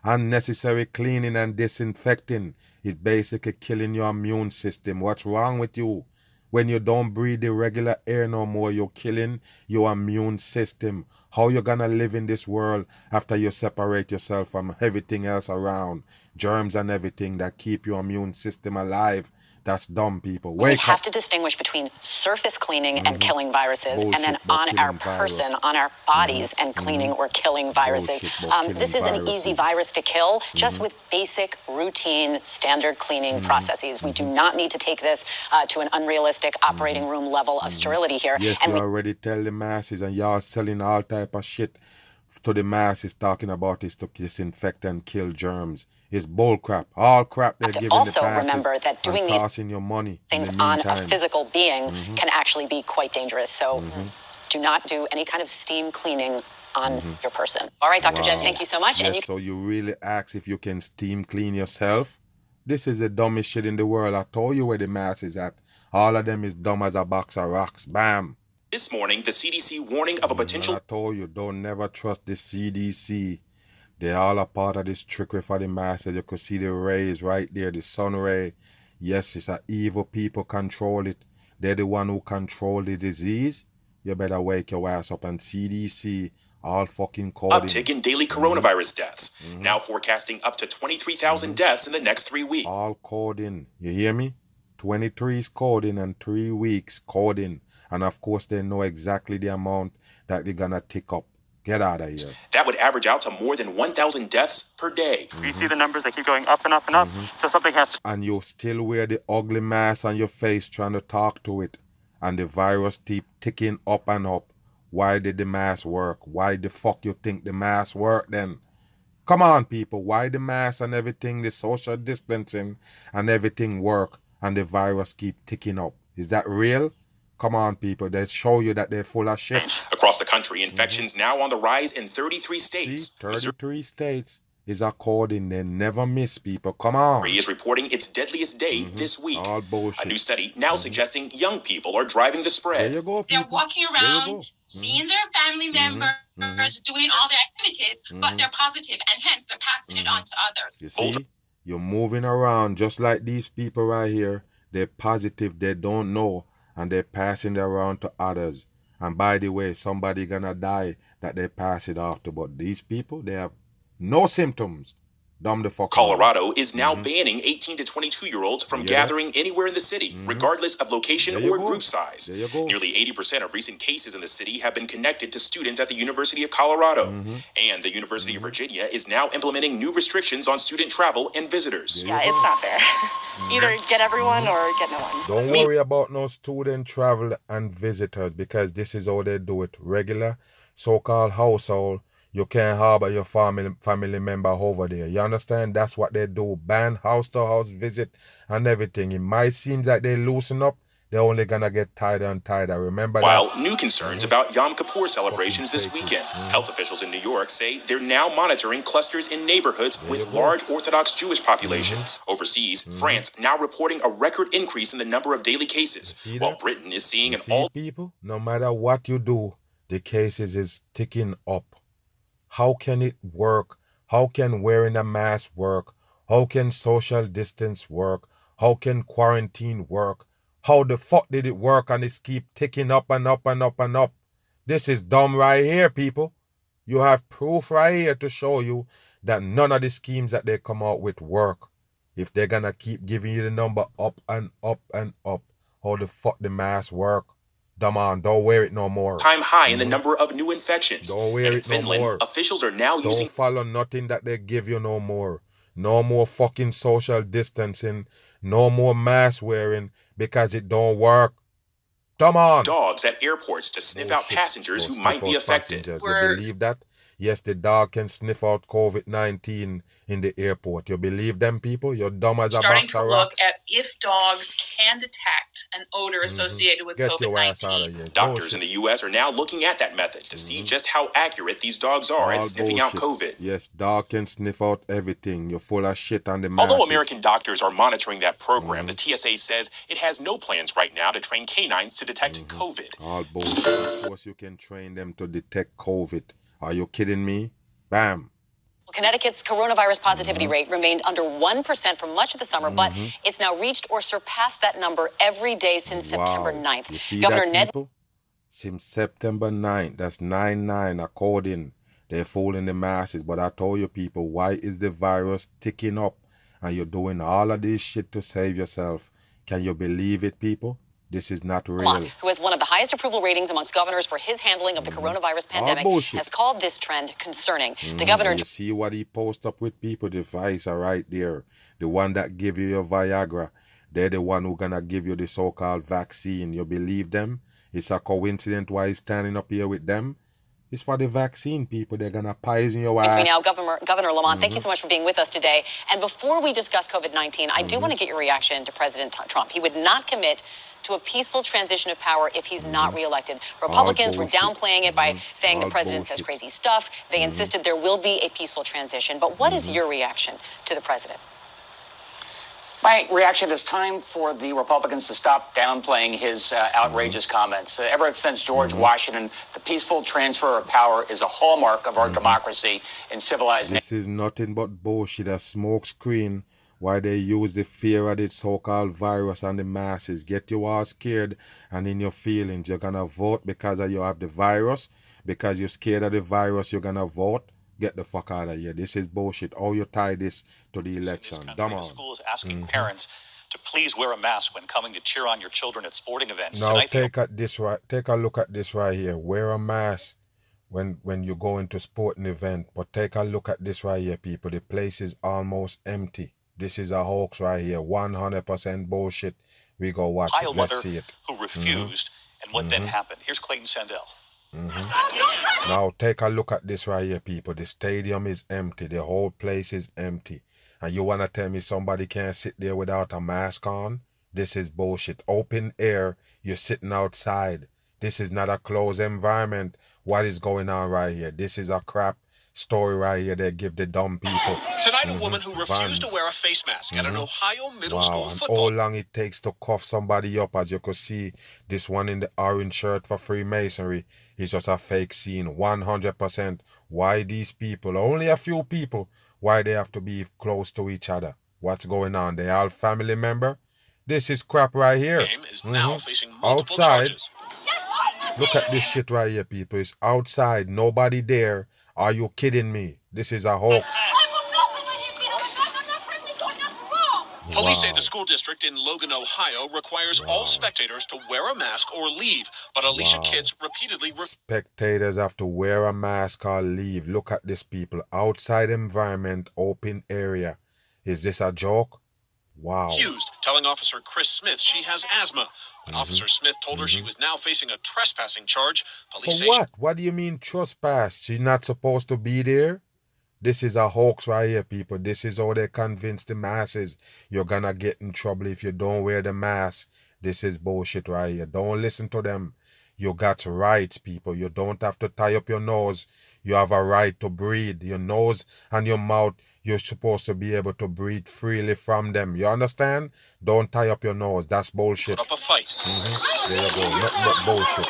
unnecessary cleaning and disinfecting. It's basically killing your immune system. What's wrong with you? When you don't breathe the regular air no more, you're killing your immune system. How you gonna live in this world after you separate yourself from everything else around? Germs and everything that keep your immune system alive. That's dumb, people. We have to distinguish between surface cleaning and killing viruses, and then on our person, on our bodies, and cleaning or killing viruses. This is an easy virus to kill, just with basic, routine, standard cleaning processes. We do not need to take this to an unrealistic operating room level of sterility here. Yes, and you already tell the masses, and y'all selling all type of shit to the masses, talking about is to disinfect and kill germs. It's bull crap. All crap they're giving the masses. Also remember that doing these your money things on a physical being can actually be quite dangerous. So do not do any kind of steam cleaning on your person. All right, Dr. Jen, thank you so much. Yes, so you really ask if you can steam clean yourself? This is the dumbest shit in the world. I told you where the mass is at. All of them is dumb as a box of rocks. Bam. This morning, the CDC warning of a potential... I told you, don't never trust the CDC. They all a part of this trickery for the masses. You could see the rays right there, the sun ray. Yes, it's a evil people control it. They're the one who control the disease. You better wake your ass up. And CDC, all fucking coding. Uptick in daily coronavirus deaths. Now forecasting up to 23,000 deaths in the next 3 weeks. All coding. You hear me? 23 is coding and 3 weeks coding. And of course, they know exactly the amount that they're gonna tick up. Get out of here. That would average out to more than 1,000 deaths per day. You see the numbers, they keep going up and up and up. So something has to... And you still wear the ugly mask on your face trying to talk to it. And the virus keep ticking up and up. Why did the mask work? Why the fuck you think the mask worked then? Come on, people. Why the mask and everything, the social distancing and everything work and the virus keep ticking up? Is that real? Come on, people. They show you that they're full of shit. Across the country, infections now on the rise in 33 states. See, 33 states is according. They never miss, people. Come on. Is reporting its deadliest day this week. All bullshit. A new study now suggesting young people are driving the spread. There you go, they're walking around, seeing their family members, doing all their activities, but they're positive, and hence they're passing it on to others. You see, you're moving around just like these people right here. They're positive. They don't know. And they're passing it around to others. And by the way, somebody gonna die that they pass it off to. But these people, they have no symptoms. Dumb the fuck. Colorado is now banning 18 to 22-year-olds from gathering anywhere in the city, regardless of location or group size. Nearly 80% of recent cases in the city have been connected to students at the University of Colorado. And the University of Virginia is now implementing new restrictions on student travel and visitors. Yeah, it's not fair. Either get everyone or get no one. Don't worry about no student travel and visitors, because this is how they do it. Regular so-called household, You can't harbor your family member over there. You understand? That's what they do. Ban house-to-house visit and everything. It might seem like they loosen up. They're only going to get tighter and tighter. Remember While that? new concerns about Yom Kippur celebrations this weekend. Health officials in New York say they're now monitoring clusters in neighborhoods with large Orthodox Jewish populations. Overseas, France now reporting a record increase in the number of daily cases, while Britain is seeing people, no matter what you do, the cases is ticking up. How can it work? How can wearing a mask work? How can social distance work? How can quarantine work? How the fuck did it work and it's keep ticking up and up and up and up? This is dumb right here, people. You have proof right here to show you that none of the schemes that they come out with work. If they're gonna keep giving you the number up and up and up, how the fuck the mask work? Dumb on, don't wear it no more. Time high in the number of new infections. Don't wear it Finland, no more. Officials are now using... Don't follow nothing that they give you no more. No more fucking social distancing. No more mask wearing because it don't work. Come on. Dogs at airports to sniff out passengers who might be affected. You believe that? Yes, the dog can sniff out COVID-19 in the airport. You believe them, people? You're dumb as a box of rocks. Starting to look at if dogs can detect an odor associated with COVID-19. Doctors in the U.S. are now looking at that method to see just how accurate these dogs are at sniffing out COVID. Yes, dog can sniff out everything. You're full of shit on the masses. Although American doctors are monitoring that program, the TSA says it has no plans right now to train canines to detect COVID. All bullshit. Of course you can train them to detect COVID. Are you kidding me? Bam. Well, Connecticut's coronavirus positivity rate remained under 1% for much of the summer, but it's now reached or surpassed that number every day since September 9th. You see Governor that, Ned people? Since September 9th, that's 9-9 according. They're fooling the masses. But I told you people, why is the virus ticking up? And you're doing all of this shit to save yourself. Can you believe it, people? This is not real. Who has one of the highest approval ratings amongst governors for his handling of the coronavirus pandemic, has called this trend concerning. The governor... You see what he posts up with people? The vice are right there. The one that give you your Viagra. They're the one who gonna give you the so-called vaccine. You believe them? It's a coincidence why he's standing up here with them. It's for the vaccine, people. They're going to poison your ass. It's me now, Governor Lamont. Thank you so much for being with us today. And before we discuss COVID-19, I do want to get your reaction to President Trump. He would not commit to a peaceful transition of power if he's not reelected. Republicans were downplaying it by saying the president says crazy stuff. They insisted there will be a peaceful transition. But what is your reaction to the president? My reaction is time for the Republicans to stop downplaying his outrageous comments. Ever since George Washington, the peaceful transfer of power is a hallmark of our democracy in civilized nations. This is nothing but bullshit, a smoke screen. Why they use the fear of the so-called virus on the masses. Get you all scared and in your feelings. You're going to vote because you have the virus. Because you're scared of the virus, you're going to vote. Get the fuck out of here. This is bullshit. How you tie this to the election? Dumb on. Schools asking parents to please wear a mask when coming to cheer on your children at sporting events. Now take a look at this right here. Wear a mask when you go into sporting event. But take a look at this right here, people. The place is almost empty. This is a hoax right here. 100% bullshit. We go watch it. Let's see it. Who refused and what then happened. Here's Clayton Sandell. Now take a look at this right here, people. The stadium is empty. The whole place is empty. And you want to tell me somebody can't sit there without a mask on? This is bullshit. Open air. You're sitting outside. This is not a closed environment. What is going on right here? This is a crap story right here they give the dumb people. Tonight, a woman who refused to wear a face mask at an Ohio middle school football. How long it takes to cuff somebody up, as you could see, this one in the orange shirt for Freemasonry is just a fake scene, 100%. Why these people, only a few people, why they have to be close to each other? What's going on? They all family member? This is crap right here. Is now facing multiple charges. Look at this shit right here, people. It's outside, nobody there. Are you kidding me? This is a hoax. Police say the school district in Logan, Ohio requires all spectators to wear a mask or leave, but Alicia Kids repeatedly... Spectators have to wear a mask or leave. Look at this, people. Outside environment, open area. Is this a joke? Wow. Refused telling Officer Chris Smith she has asthma. When Officer Smith told her she was now facing a trespassing charge, police say... For what? What do you mean trespass? She's not supposed to be there? This is a hoax right here, people. This is how they convince the masses you're gonna get in trouble if you don't wear the mask. This is bullshit right here. Don't listen to them. You got rights, people. You don't have to tie up your nose. You have a right to breathe. Your nose and your mouth, you're supposed to be able to breathe freely from them. You understand? Don't tie up your nose. That's bullshit. Put up a fight. There you go. Nothing but bullshit.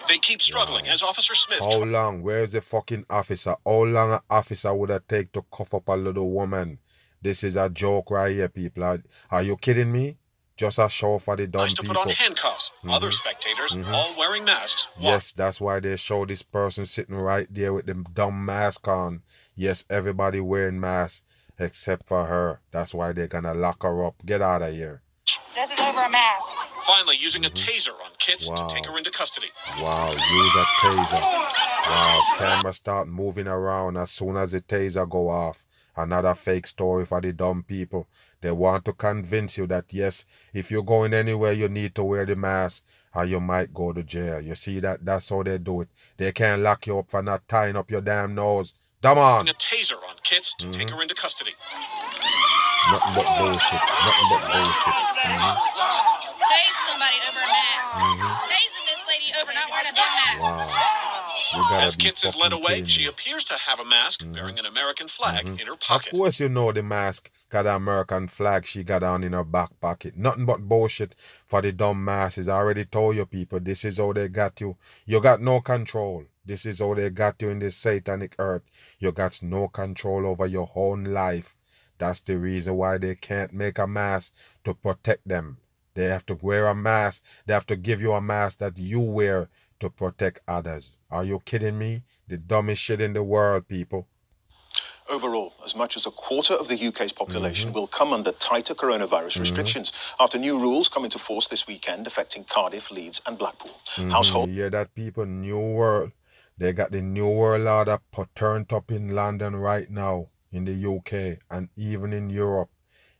They keep struggling as Officer Smith... How long? Where's the fucking officer? How long an officer would have taken to cuff up a little woman? This is a joke right here, people. Are you kidding me? Just a show for the dumb people. people. To put on handcuffs. Other spectators, all wearing masks. Yes, that's why they show this person sitting right there with the dumb mask on. Yes, everybody wearing masks except for her. That's why they're gonna lock her up. Get out of here. This is over a mask. Finally, using a taser on Kitts to take her into custody. Wow, use a taser. Wow, camera start moving around as soon as the taser go off. Another fake story for the dumb people. They want to convince you that yes, if you're going anywhere, you need to wear the mask or you might go to jail. You see that? That's how they do it. They can't lock you up for not tying up your damn nose. Come on. Using a taser on Kitts to take her into custody. Nothing but bullshit. Nothing but bullshit. Tase somebody over a mask. Tasing this lady over not wearing a damn mask. Wow. As Kitts is led away, she appears to have a mask bearing an American flag in her pocket. Of course you know the mask got an American flag she got on in her back pocket. Nothing but bullshit for the dumb masses. I already told you people, this is how they got you. You got no control. This is how they got you in this satanic earth. You got no control over your own life. That's the reason why they can't make a mask to protect them. They have to wear a mask. They have to give you a mask that you wear to protect others. Are you kidding me? The dumbest shit in the world, people. Overall, as much as a quarter of the UK's population will come under tighter coronavirus restrictions after new rules come into force this weekend affecting Cardiff, Leeds and Blackpool. Household... You hear that, people? New world. They got the new world order turned up in London right now, in the UK and even in Europe.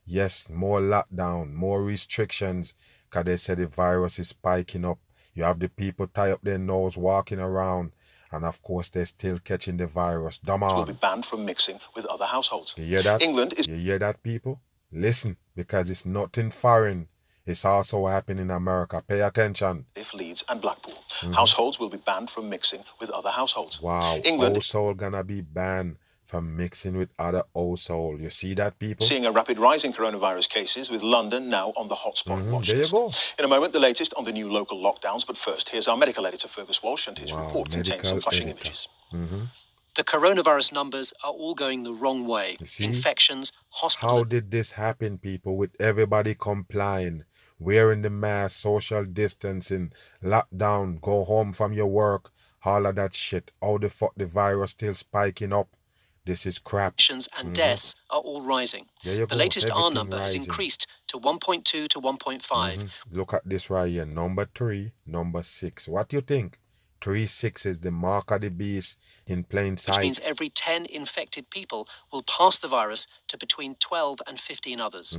Yes, more lockdown, more restrictions, because they say the virus is spiking up. You have the people tie up their nose walking around, and of course they're still catching the virus. Dumb on. Will be banned from mixing with other households. You hear that? England is... You hear that, people? Listen, because it's nothing foreign. It's also happening in America. Pay attention. If Leeds and Blackpool. Households will be banned from mixing with other households. Wow. England household gonna be banned from mixing with other households. You see that, people? Seeing a rapid rise in coronavirus cases, with London now on the hotspot watch there list. You go. In a moment, the latest on the new local lockdowns. But first, here's our medical editor, Fergus Walsh, and his report contains some flashing images. The coronavirus numbers are all going the wrong way. Infections, hospitals... How did this happen, people, with everybody complying, wearing the mask, social distancing, lockdown, go home from your work, all of that shit? How the fuck the virus still spiking up? This is crap. And deaths are all rising. The latest R number has increased to 1.2 to 1.5. Look at this right here. Number 3, number 6. What do you think? 3-6 is the mark of the beast in plain sight. Which means every 10 infected people will pass the virus to between 12 and 15 others.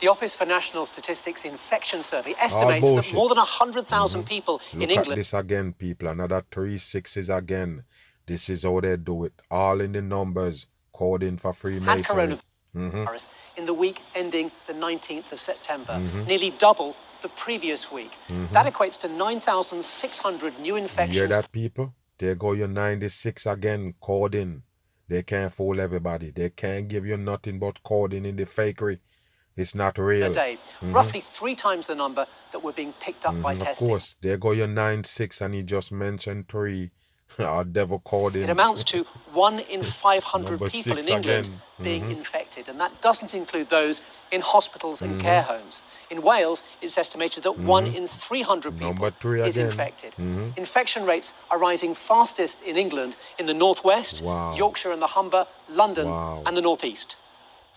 The Office for National Statistics Infection Survey estimates that more than 100,000 people in England... Look at this again, people. Another 3-6s again. This is how they do it. All in the numbers, coding for Freemasonry. Coronavirus in the week ending the 19th of September, nearly double the previous week. That equates to 9,600 new infections. You hear that, people? There go your 96 again, coding. They can't fool everybody. They can't give you nothing but coding in the fakery. It's not real. A day, roughly 3 times the number that were being picked up by testing. Of course, there go your 96, and he just mentioned 3. Our devil called in. It amounts to 1 in 500 people in England being infected, and that doesn't include those in hospitals and care homes. In Wales, it's estimated that 1 in 300 people is infected. Infection rates are rising fastest in England in the northwest, Yorkshire and the Humber, London and the northeast.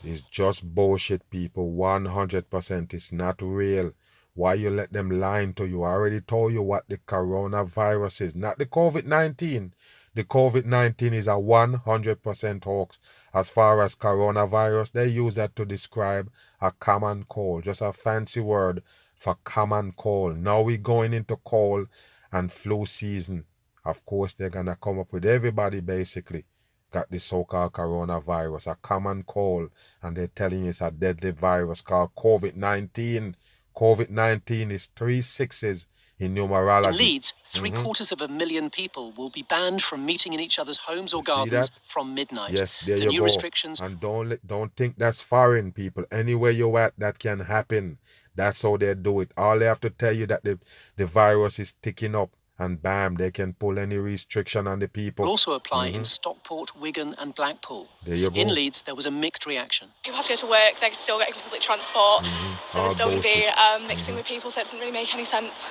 It's just bullshit, people. 100%. It's not real. Why you let them lie to you? I already told you what the coronavirus is. Not the COVID-19. The COVID-19 is a 100% hoax. As far as coronavirus, they use that to describe a common cold, just a fancy word for common cold. Now we're going into cold and flu season. Of course, they're going to come up with everybody basically got the so-called coronavirus, a common cold, and they're telling you it's a deadly virus called COVID-19. COVID-19 is 3 6s in numerology. In Leeds, 750,000 people will be banned from meeting in each other's homes or gardens from midnight. Yes, there the you new go. Restrictions. And don't think that's foreign, people. Anywhere you're at, that can happen. That's how they do it. All they have to tell you that the virus is ticking up, and bam, they can pull any restriction on the people. Will also apply in Stockport, Wigan and Blackpool. There you go. In Leeds, there was a mixed reaction. People have to go to work, they're still getting public transport, so they're still going to be mixing with people, so it doesn't really make any sense.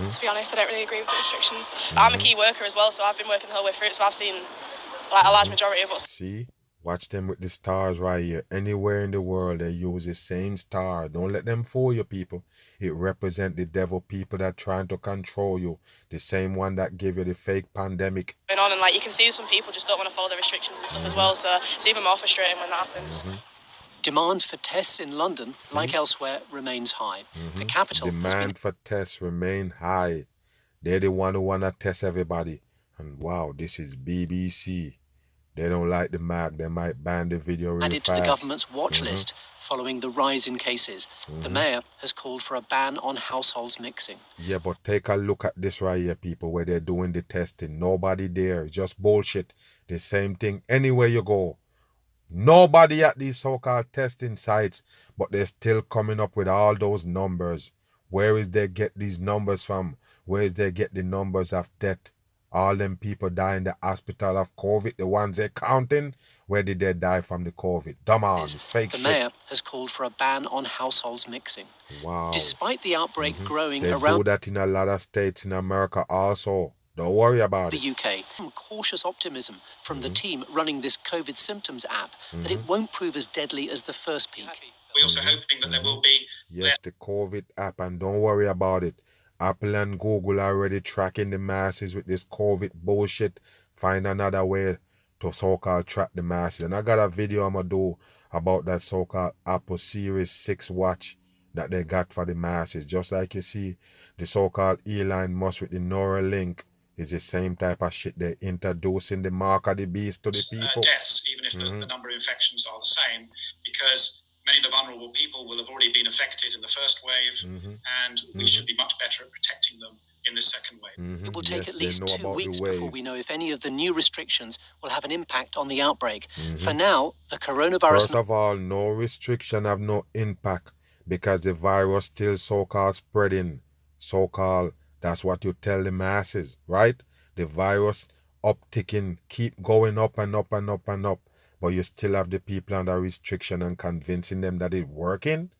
To be honest, I don't really agree with the restrictions. I'm a key worker as well, so I've been working the whole way through it, so I've seen like a large majority of what's... See? Watch them with the stars right here. Anywhere in the world, they use the same star. Don't let them fool you, people. It represents the devil, people that trying to control you. The same one that gave you the fake pandemic. Going on, and like you can see some people just don't want to follow the restrictions and stuff as well, so it's even more frustrating when that happens. Demand for tests in London, like elsewhere, remains high. The capital Demand for tests remain high. They're the one who want to test everybody. And wow, this is BBC. They don't like the mark. They might ban the video really added fast. to the government's watch list following the rise in cases. The mayor has called for a ban on households mixing. Yeah, but take a look at this right here, people, where they're doing the testing. Nobody there. Just bullshit. The same thing anywhere you go. Nobody at these so-called testing sites, but they're still coming up with all those numbers. Where is they get these numbers from? Where is they get the numbers of death? All them people die in the hospital of COVID, the ones they're counting, where did they die from the COVID? Dumb on, fake shit. The mayor has called for a ban on households mixing. Wow. Despite the outbreak growing They around do that in a lot of states in America also. Don't worry about it. the UK, cautious optimism from the team running this COVID symptoms app that it won't prove as deadly as the first peak. We're also hoping that there will be... Yes, the COVID app, and don't worry about it. Apple and Google are already tracking the masses with this COVID bullshit. Find another way to so-called track the masses. And I got a video I'm going to do about that so-called Apple Series 6 watch that they got for the masses. Just like you see the so-called Elon Musk with the Neuralink is the same type of shit they're introducing the mark of the beast to the people. Deaths, even if the number of infections are the same, because many of the vulnerable people will have already been affected in the first wave, and we should be much better at protecting them in the second wave. It will take at least 2 weeks before we know if any of the new restrictions will have an impact on the outbreak. For now, the coronavirus... First of all, no restriction have no impact because the virus still so-called spreading. So-called, that's what you tell the masses, right? The virus upticking, keep going up and up and up and up. But you still have the people under restriction and convincing them that it's working?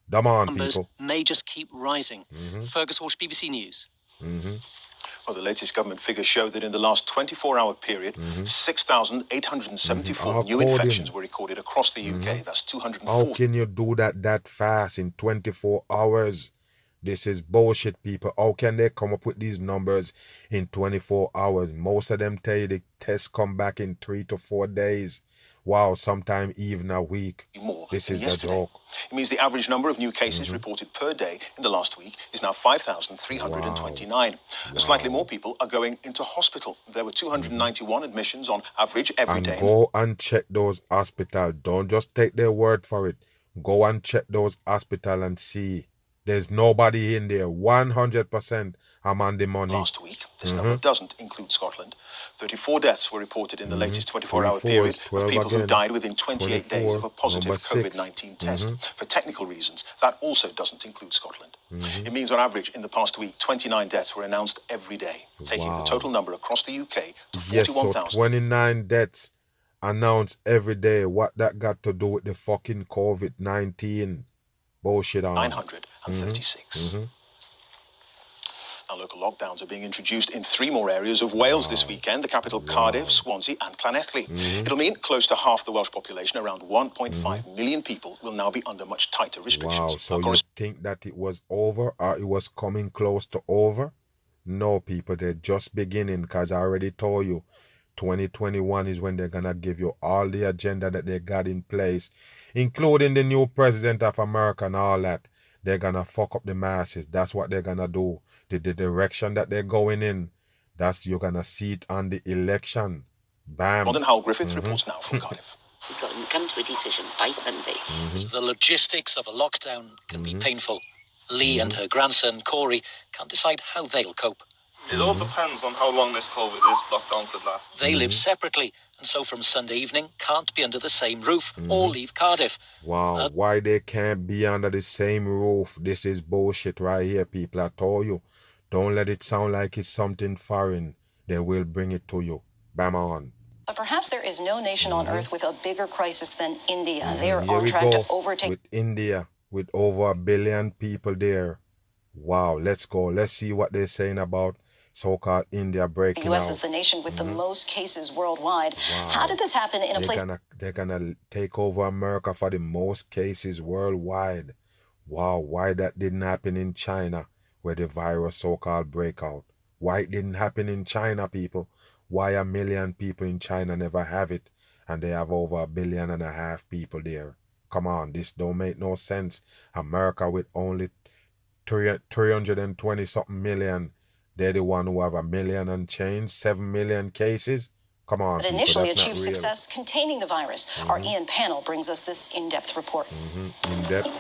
Come on, numbers people. May just keep rising. Fergus Walsh, BBC News. Well, the latest government figures show that in the last 24-hour period, 6,874 new infections were recorded across the UK. That's 240. How can you do that fast in 24 hours? This is bullshit, people. How can they come up with these numbers in 24 hours? Most of them tell you the tests come back in 3 to 4 days. Wow, sometime even a week. This is a joke. It means the average number of new cases reported per day in the last week is now 5,329. Slightly more people are going into hospital. There were 291 admissions on average every day. Go and check those hospitals. Don't just take their word for it. Go and check those hospitals and see. There's nobody in there. 100% I'm on the money. Last week, this number doesn't include Scotland. 34 deaths were reported in the latest 24-hour period of people who died within 28 days of a positive COVID-19 test. For technical reasons, that also doesn't include Scotland. It means on average, in the past week, 29 deaths were announced every day, taking the total number across the UK to 41,000. Yes, so 29 deaths announced every day. What that got to do with the fucking COVID-19? Bullshit on 936. Now, local lockdowns are being introduced in 3 more areas of Wales this weekend: the capital Cardiff, Swansea and Llanelli. It'll mean close to half the Welsh population, around 1.5 million people, will now be under much tighter restrictions. Wow, so you think that it was over or it was coming close to over? No, people, they're just beginning, because I already told you 2021 is when they're gonna give you all the agenda that they got in place, including the new president of America and all that. They're gonna fuck up the masses. That's what they're gonna do. The direction that they're going in, you're gonna see it on the election. Bam. More than Howell Griffiths reports now from Cardiff. We've got to come to a decision by Sunday. The logistics of a lockdown can be painful. Lee and her grandson, Corey, can't decide how they'll cope. It all depends on how long this lockdown could last. They live separately, and so from Sunday evening can't be under the same roof or leave Cardiff. Wow, why they can't be under the same roof? This is bullshit right here, people. I told you. Don't let it sound like it's something foreign. They will bring it to you. Bam on. But perhaps there is no nation on earth with a bigger crisis than India. They are on track to overtake... With India, with over 1 billion people there. Wow, let's go. Let's see what they're saying about so-called India breaking out. The U.S. is the nation with the most cases worldwide. Wow. How did this happen in a place... They're gonna take over America for the most cases worldwide. Wow, why that didn't happen in China, where the virus so-called breakout? Why it didn't happen in China, people? Why 1 million people in China never have it, and they have over 1.5 billion people there? Come on, this don't make no sense. America with only 320-something million, they're the one who have 1 million and change, 7 million cases. Come on, but initially achieved success containing the virus. Our Ian Panel brings us this in-depth report. In-depth.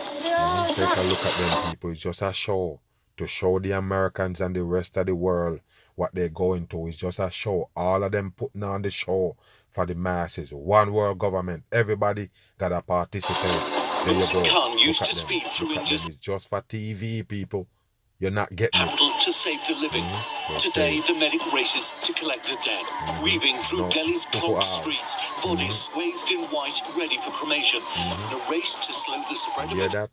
Take a look at them, people. It's just a show to show the Americans and the rest of the world what they're going to. It's just a show. All of them putting on the show for the masses. One world government. Everybody gotta participate. There you go. Khan used to speed through India's... It's just for TV, people. You're not getting capital to save the living. Today, the medic races to collect the dead, weaving through Delhi's clogged streets, bodies swathed in white, ready for cremation. In a race to slow the spread of it. That?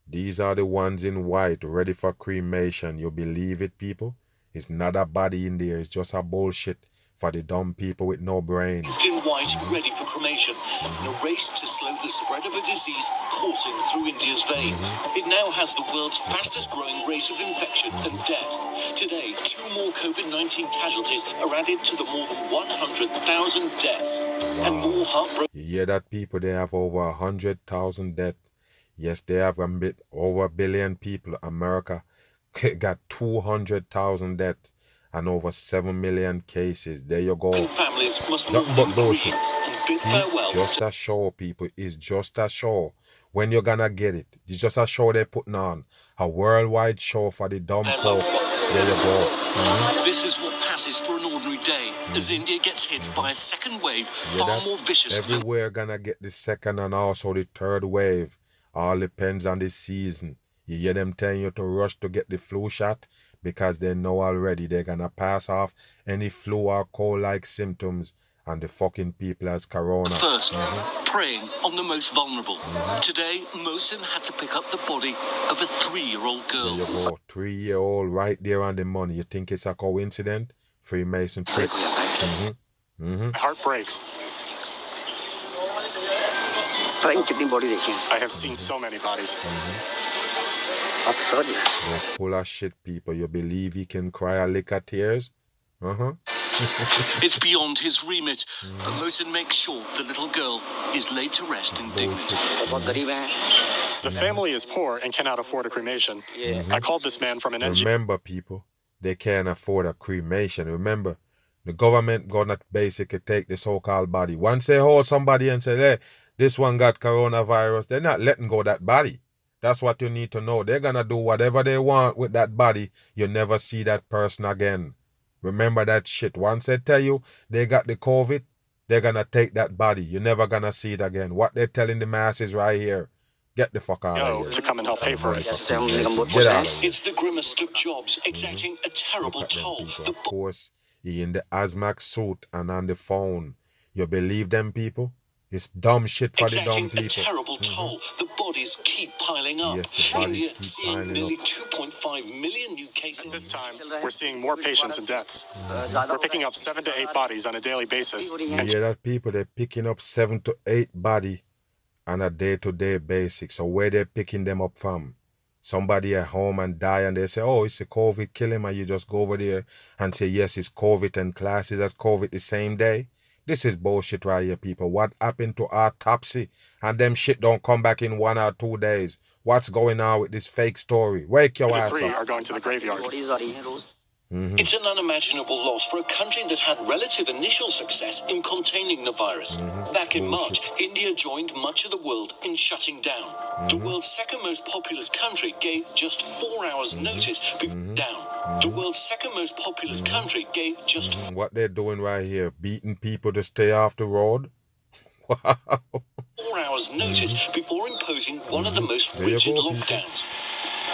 These are the ones in white, ready for cremation. You believe it, people? It's not a body in there. It's just a bullshit for the dumb people with no brain. In white, ready for cremation. In a race to slow the spread of a disease coursing through India's veins. It now has the world's fastest growing rate of infection and death. Today, 2 more COVID-19 casualties are added to the more than 100,000 deaths. Wow. And more heartbroken. You hear that, people? They have over 100,000 deaths. Yes, they have over 1 billion people. America got 200,000 deaths and over 7 million cases. There you go. Families must mourn and grieve and bid farewell. Just a show, people. It's just a show. When you're gonna get it? It's just a show they're putting on. A worldwide show for the dumb folk. There you go. This is what passes for an ordinary day as India gets hit by a second wave far more vicious. Everywhere gonna get the second and also the third wave. All depends on the season. You hear them telling you to rush to get the flu shot because they know already they're gonna pass off any flu or cold-like symptoms and the fucking people as corona. First, preying on the most vulnerable. Today, Mohsen had to pick up the body of a 3-year-old girl. There you go, 3-year-old right there on the money. You think it's a coincidence? Freemason trick. My heart breaks. I have seen so many bodies. You're full of shit, people. You believe he can cry a lick of tears? It's beyond his remit, but Mohsen makes sure the little girl is laid to rest in dignity. The family is poor and cannot afford a cremation. I called this man from an NGO. Remember, people, they can't afford a cremation. Remember, the government gonna basically take the so-called body. Once they hold somebody and say, hey, this one got coronavirus, they're not letting go of that body. That's what you need to know. They're going to do whatever they want with that body. You never see that person again. Remember that shit. Once they tell you they got the COVID, they're going to take that body. You're never going to see it again. What they're telling the masses right here. Get the fuck out of here. To come and help pay for it. Get out of here. It's the grimmest of jobs, exacting a terrible toll. Of course, he in the hazmat suit and on the phone. You believe them, people? It's dumb shit for the dumb people. A terrible toll. The bodies keep piling up. Yes, India seeing nearly 2.5 million new cases. This time, we're seeing more patients and deaths. We're picking up 7 to 8 bodies on a daily basis. You hear that, people? They're picking up 7 to 8 bodies on a day-to-day basis. So where they're picking them up from? somebody at home and die and they say, oh, it's a COVID, kill him, and you just go over there and say, yes, it's COVID and classes as COVID the same day. This is bullshit right here, people. What happened to autopsy? And them shit don't come back in 1 or 2 days. What's going on with this fake story? Wake your ass up. 3 are going to the graveyard. It's an unimaginable loss for a country that had relative initial success in containing the virus. Back in March, India joined much of the world in shutting down. The world's second most populous country gave just 4 hours notice before down. The world's second most populous country gave just what they're doing right here, beating people to stay off the road. Wow. 4 hours notice before imposing one of the most rigid lockdowns.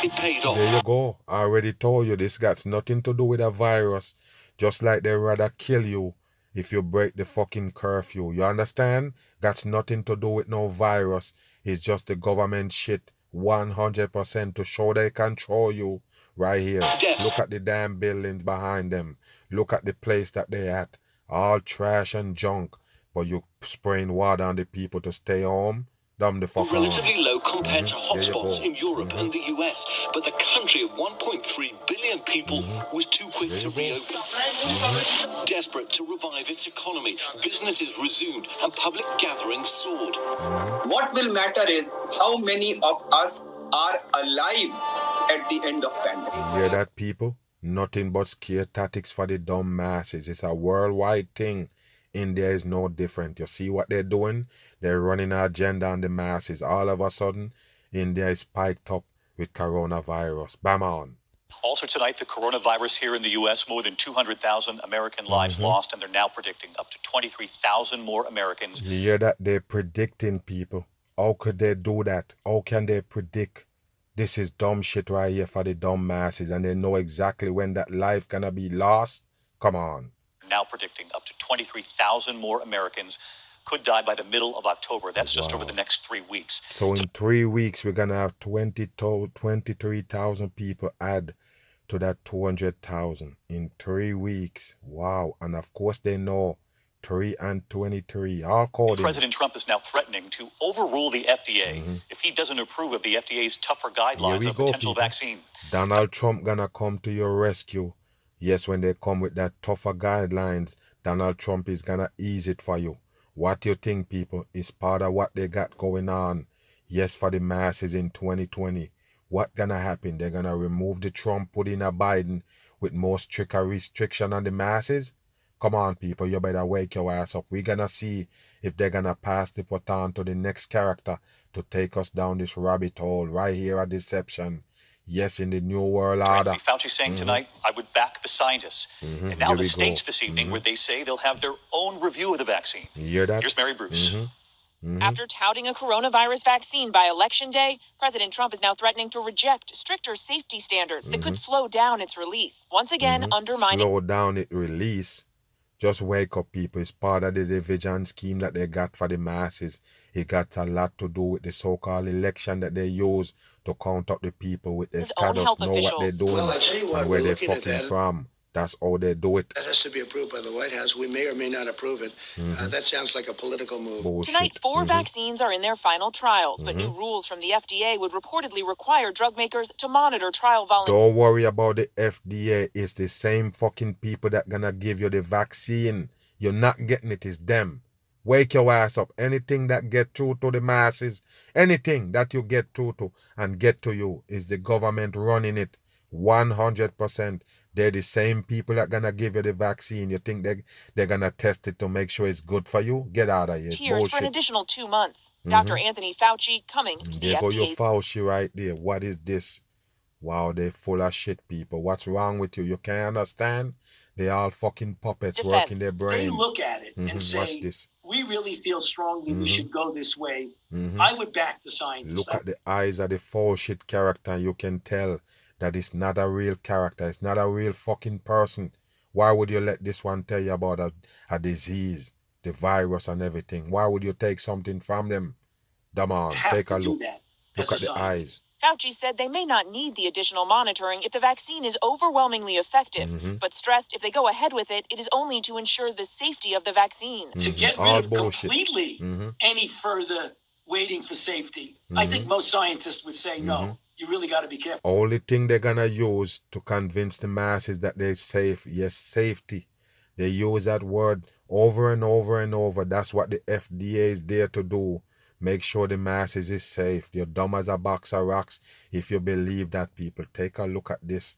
It paid off. There you go. I already told you this got nothing to do with a virus. Just like they'd rather kill you if you break the fucking curfew. You understand? Got nothing to do with no virus. It's just the government shit 100% to show they control you right here. Look at the damn buildings behind them. Look at the place that they at. All trash and junk. But you spraying water on the people to stay home. Relatively low compared to hotspots in Europe and the US, but the country of 1.3 billion people was too quick to reopen. Desperate to revive its economy, businesses resumed and public gatherings soared. What will matter is how many of us are alive at the end of pandemic. You hear that, people? Nothing but scare tactics for the dumb masses. It's a worldwide thing. India is no different. You see what they're doing? They're running an agenda on the masses. All of a sudden, India is spiked up with coronavirus. Bam on. Also tonight, the coronavirus here in the U.S., more than 200,000 American lives lost, and they're now predicting up to 23,000 more Americans. You hear that? They're predicting, people. How could they do that? How can they predict? This is dumb shit right here for the dumb masses, and they know exactly when that life gonna be lost. Come on. Now predicting up to 23,000 more Americans could die by the middle of October. That's just over the next 3 weeks. So in 3 weeks, we're going to have 23,000 people add to that 200,000 in 3 weeks. Wow. And of course, they know 3 and 23. All coding. President Trump is now threatening to overrule the FDA if he doesn't approve of the FDA's tougher guidelines of potential vaccine. Donald Trump going to come to your rescue. Yes, when they come with that tougher guidelines, Donald Trump is going to ease it for you. What you think, people, is part of what they got going on. Yes, for the masses in 2020. What going to happen? They're going to remove the Trump, put in a Biden with more stricter restriction on the masses? Come on, people, you better wake your ass up. We're going to see if they're going to pass the baton to the next character to take us down this rabbit hole right here at Deception. Yes, in the New World Order. Fauci saying tonight, I would back the scientists. And now the states this evening where they say they'll have their own review of the vaccine. You hear that? Here's Mary Bruce. After touting a coronavirus vaccine by Election Day, President Trump is now threatening to reject stricter safety standards that could slow down its release. Once again, undermining... Slow down its release. Just wake up, people. It's part of the division scheme that they got for the masses. It got a lot to do with the so-called election that they use to count up the people with their status, know what they're doing, and where they're fucking from. That's how they do it. That has to be approved by the White House. We may or may not approve it. That sounds like a political move. Bullshit. Tonight, 4 vaccines are in their final trials, but new rules from the FDA would reportedly require drug makers to monitor trial volunteers. Don't worry about the FDA. It's the same fucking people that gonna give you the vaccine. You're not getting it. It's them. Wake your ass up. Anything that get through to the masses, anything that you get through to and get to you is the government running it 100%. They're the same people that gonna give you the vaccine. You think they're gonna test it to make sure it's good for you? Get out of here. Tears for an additional 2 months. Dr. Anthony Fauci coming to the FDA. There go your Fauci right there. What is this? Wow, they're full of shit, people. What's wrong with you? You can't understand? They all fucking puppets working their brain. They look at it and say, we really feel strongly we should go this way. I would back the scientists. Look at the eyes of the full shit character. You can tell that it's not a real character. It's not a real fucking person. Why would you let this one tell you about a disease, the virus and everything? Why would you take something from them? Come on, take a look. Look at the eyes. Fauci said they may not need the additional monitoring if the vaccine is overwhelmingly effective, but stressed if they go ahead with it, it is only to ensure the safety of the vaccine. To get rid of completely any further waiting for safety, I think most scientists would say no. you really got to be careful. Only thing they're gonna use to convince the masses that they're safe, yes, safety. They use that word over and over and over. That's what the FDA is there to do. Make sure the masses is safe. You're dumb as a box of rocks if you believe that, people. Take a look at this.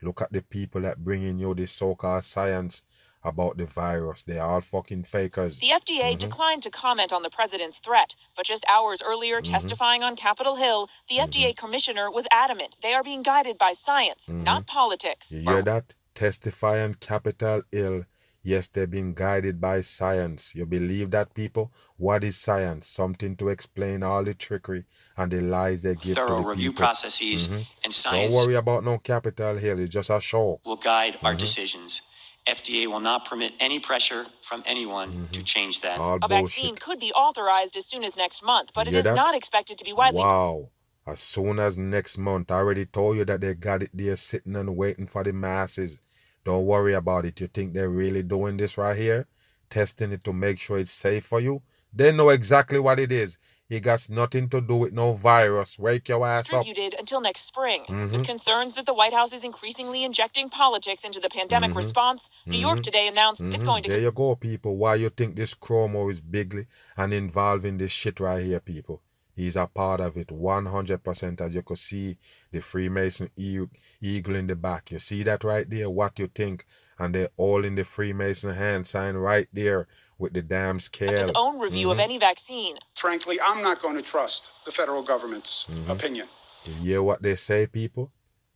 Look at the people that bringing you this so-called science about the virus. They are all fucking fakers. The FDA declined to comment on the president's threat, but just hours earlier, testifying on Capitol Hill, the FDA commissioner was adamant they are being guided by science, not politics. You hear that? Testify on Capitol Hill. Yes, they're being guided by science. You believe that, people? What is science? Something to explain all the trickery and the lies they give to the people. Thorough review processes and science. Don't worry about no Capitol Hill. It's just a show. Will guide our decisions. FDA will not permit any pressure from anyone to change that. A vaccine could be authorized as soon as next month, but it is not expected to be widely. Wow. As soon as next month. I already told you that they got it there sitting and waiting for the masses. Don't worry about it. You think they're really doing this right here? Testing it to make sure it's safe for you? They know exactly what it is. It got nothing to do with no virus. Wake your ass up. Distributed until next spring. With concerns that the White House is increasingly injecting politics into the pandemic response, New York today announced it's going to... There you go, people. Why you think this Cuomo is bigly and involved in this shit right here, people? He's a part of it 100%, as you could see the Freemason eagle in the back. You see that right there? What you think? And they're all in the Freemason hand sign right there with the damn scale. Its own review of any vaccine. Frankly, I'm not going to trust the federal government's opinion. You hear what they say, people?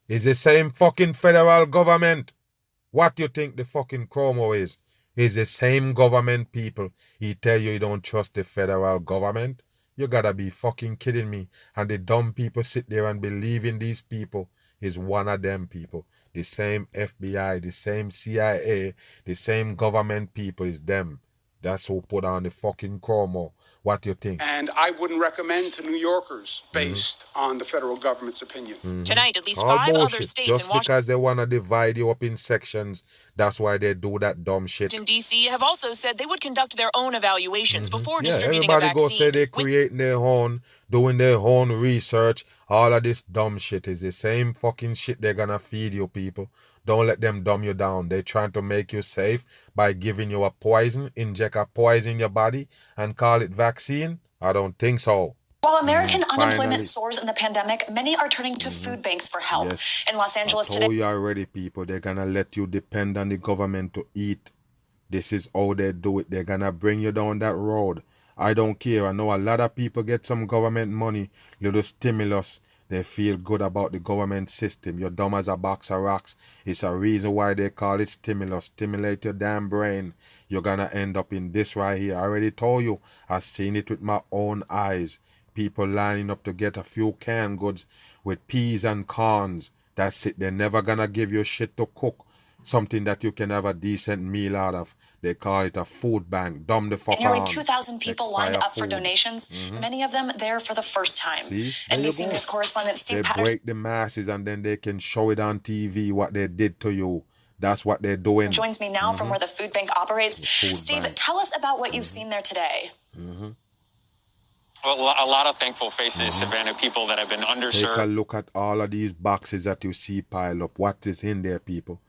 It's the same fucking federal government. What you think the fucking Cuomo is? It's the same government, people. He tell you don't trust the federal government? You gotta be fucking kidding me. And the dumb people sit there and believe in these people is one of them, people. The same FBI, the same CIA, the same government people is them. That's who put on the fucking Cuomo. What do you think? And I wouldn't recommend to New Yorkers based on the federal government's opinion. Tonight, at least All 5 bullshit. other states Just in Washington, because they want to divide you up in sections, that's why they do that dumb shit. D.C. have also said they would conduct their own evaluations before distributing a everybody vaccine. go say they're creating their own, doing their own research. All of this dumb shit is the same fucking shit they're gonna feed you, people. Don't let them dumb you down. They're trying to make you safe by giving you a poison, inject a poison in your body, and call it vaccine. I don't think so. While American unemployment soars in the pandemic, many are turning to food banks for help. Yes. In Los Angeles I today, told you already, people, they're gonna let you depend on the government to eat. This is how they do it. They're gonna bring you down that road. I don't care. I know a lot of people get some government money, little stimulus. They feel good about the government system. You're dumb as a box of rocks. It's a reason why they call it stimulus. Stimulate your damn brain. You're gonna end up in this right here. I already told you. I've seen it with my own eyes. People lining up to get a few canned goods with peas and corns. That's it. They're never gonna give you shit to cook. Something that you can have a decent meal out of. They call it a food bank. Dumb the fuck nearly on. 2,000 people lined up for donations, many of them there for the first time. See? There you NBC go. News correspondent Steve They Patterson break the masses and then they can show it on TV what they did to you. That's what they're doing. joins me now from where the food bank operates. food Steve, bank. tell us about what you've seen there today. Well, a lot of thankful faces, Savannah, people that have been Take underserved. a look at all of these boxes that you see pile up. What is in there, people?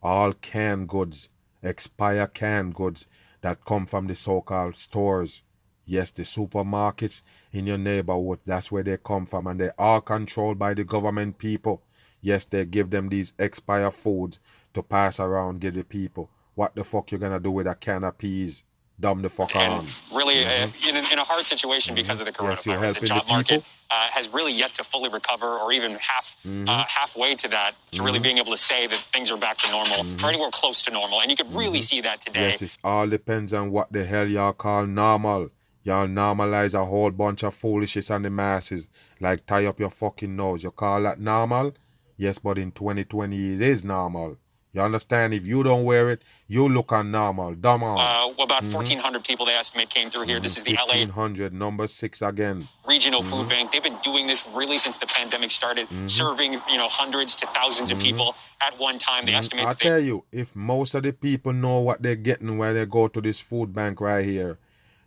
All canned goods, expire canned goods that come from the so-called stores. Yes, the supermarkets in your neighborhood, that's where they come from. And they're all controlled by the government people. Yes, they give them these expire foods to pass around, give the people. What the fuck you gonna do with a can of peas? Dumb the fuck on. Really, in a hard situation because of the Yes, you're coronavirus, the helping job the market people. has really yet to fully recover, or even halfway to that, to really being able to say that things are back to normal, or anywhere close to normal. And you could really see that today. Yes, it all depends on what the hell y'all call normal. Y'all normalize a whole bunch of foolishness on the masses. Like tie up your fucking nose. You call that normal? Yes, but in 2020 it is normal. You understand? If you don't wear it, you look normal. Dumb on. About 1,400 people they estimate came through here. This is the LA 1,500, number 6 again. Regional Food Bank. They've been doing this really since the pandemic started, serving hundreds to thousands of people at one time. They estimate. I tell you, if most of the people know what they're getting when they go to this food bank right here,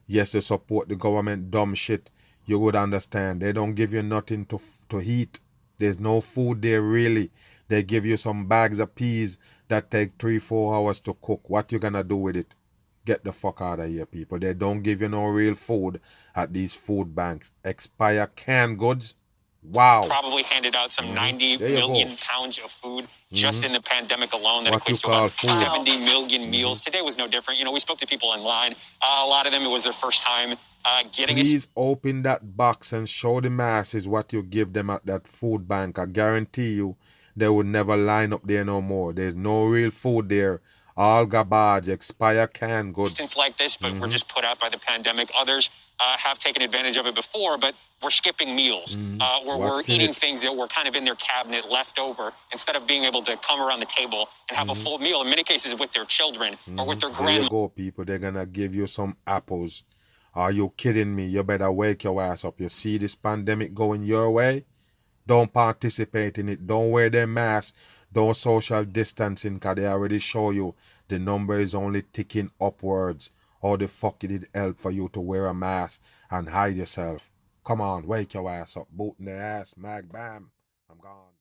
yes, they support the government dumb shit, you would understand. They don't give you nothing to eat. There's no food there really. They give you some bags of peas that take 3-4 hours to cook. What you gonna do with it? Get the fuck out of here, people. They don't give you no real food at these food banks. Expire canned goods. Wow. Probably handed out some 90 million pounds of food just in the pandemic alone. That equates to about 70 million meals. Today was no different. You know, we spoke to people online. A lot of them, it was their first time getting Please open that box and show the masses what you give them at that food bank. I guarantee you they would never line up there no more. There's no real food there. All garbage, expire canned goods. Instance like this, but we're just put out by the pandemic. Others have taken advantage of it before, but we're skipping meals. We're eating things that were kind of in their cabinet left over instead of being able to come around the table and have a full meal, in many cases with their children or with their grandma. There you go, people. They're going to give you some apples. Are you kidding me? You better wake your ass up. You see this pandemic going your way? Don't participate in it. Don't wear their mask. Don't social distancing, because they already show you the number is only ticking upwards. How the fuck did it help for you to wear a mask and hide yourself? Come on, wake your ass up. Boot in the ass, mag bam. I'm gone.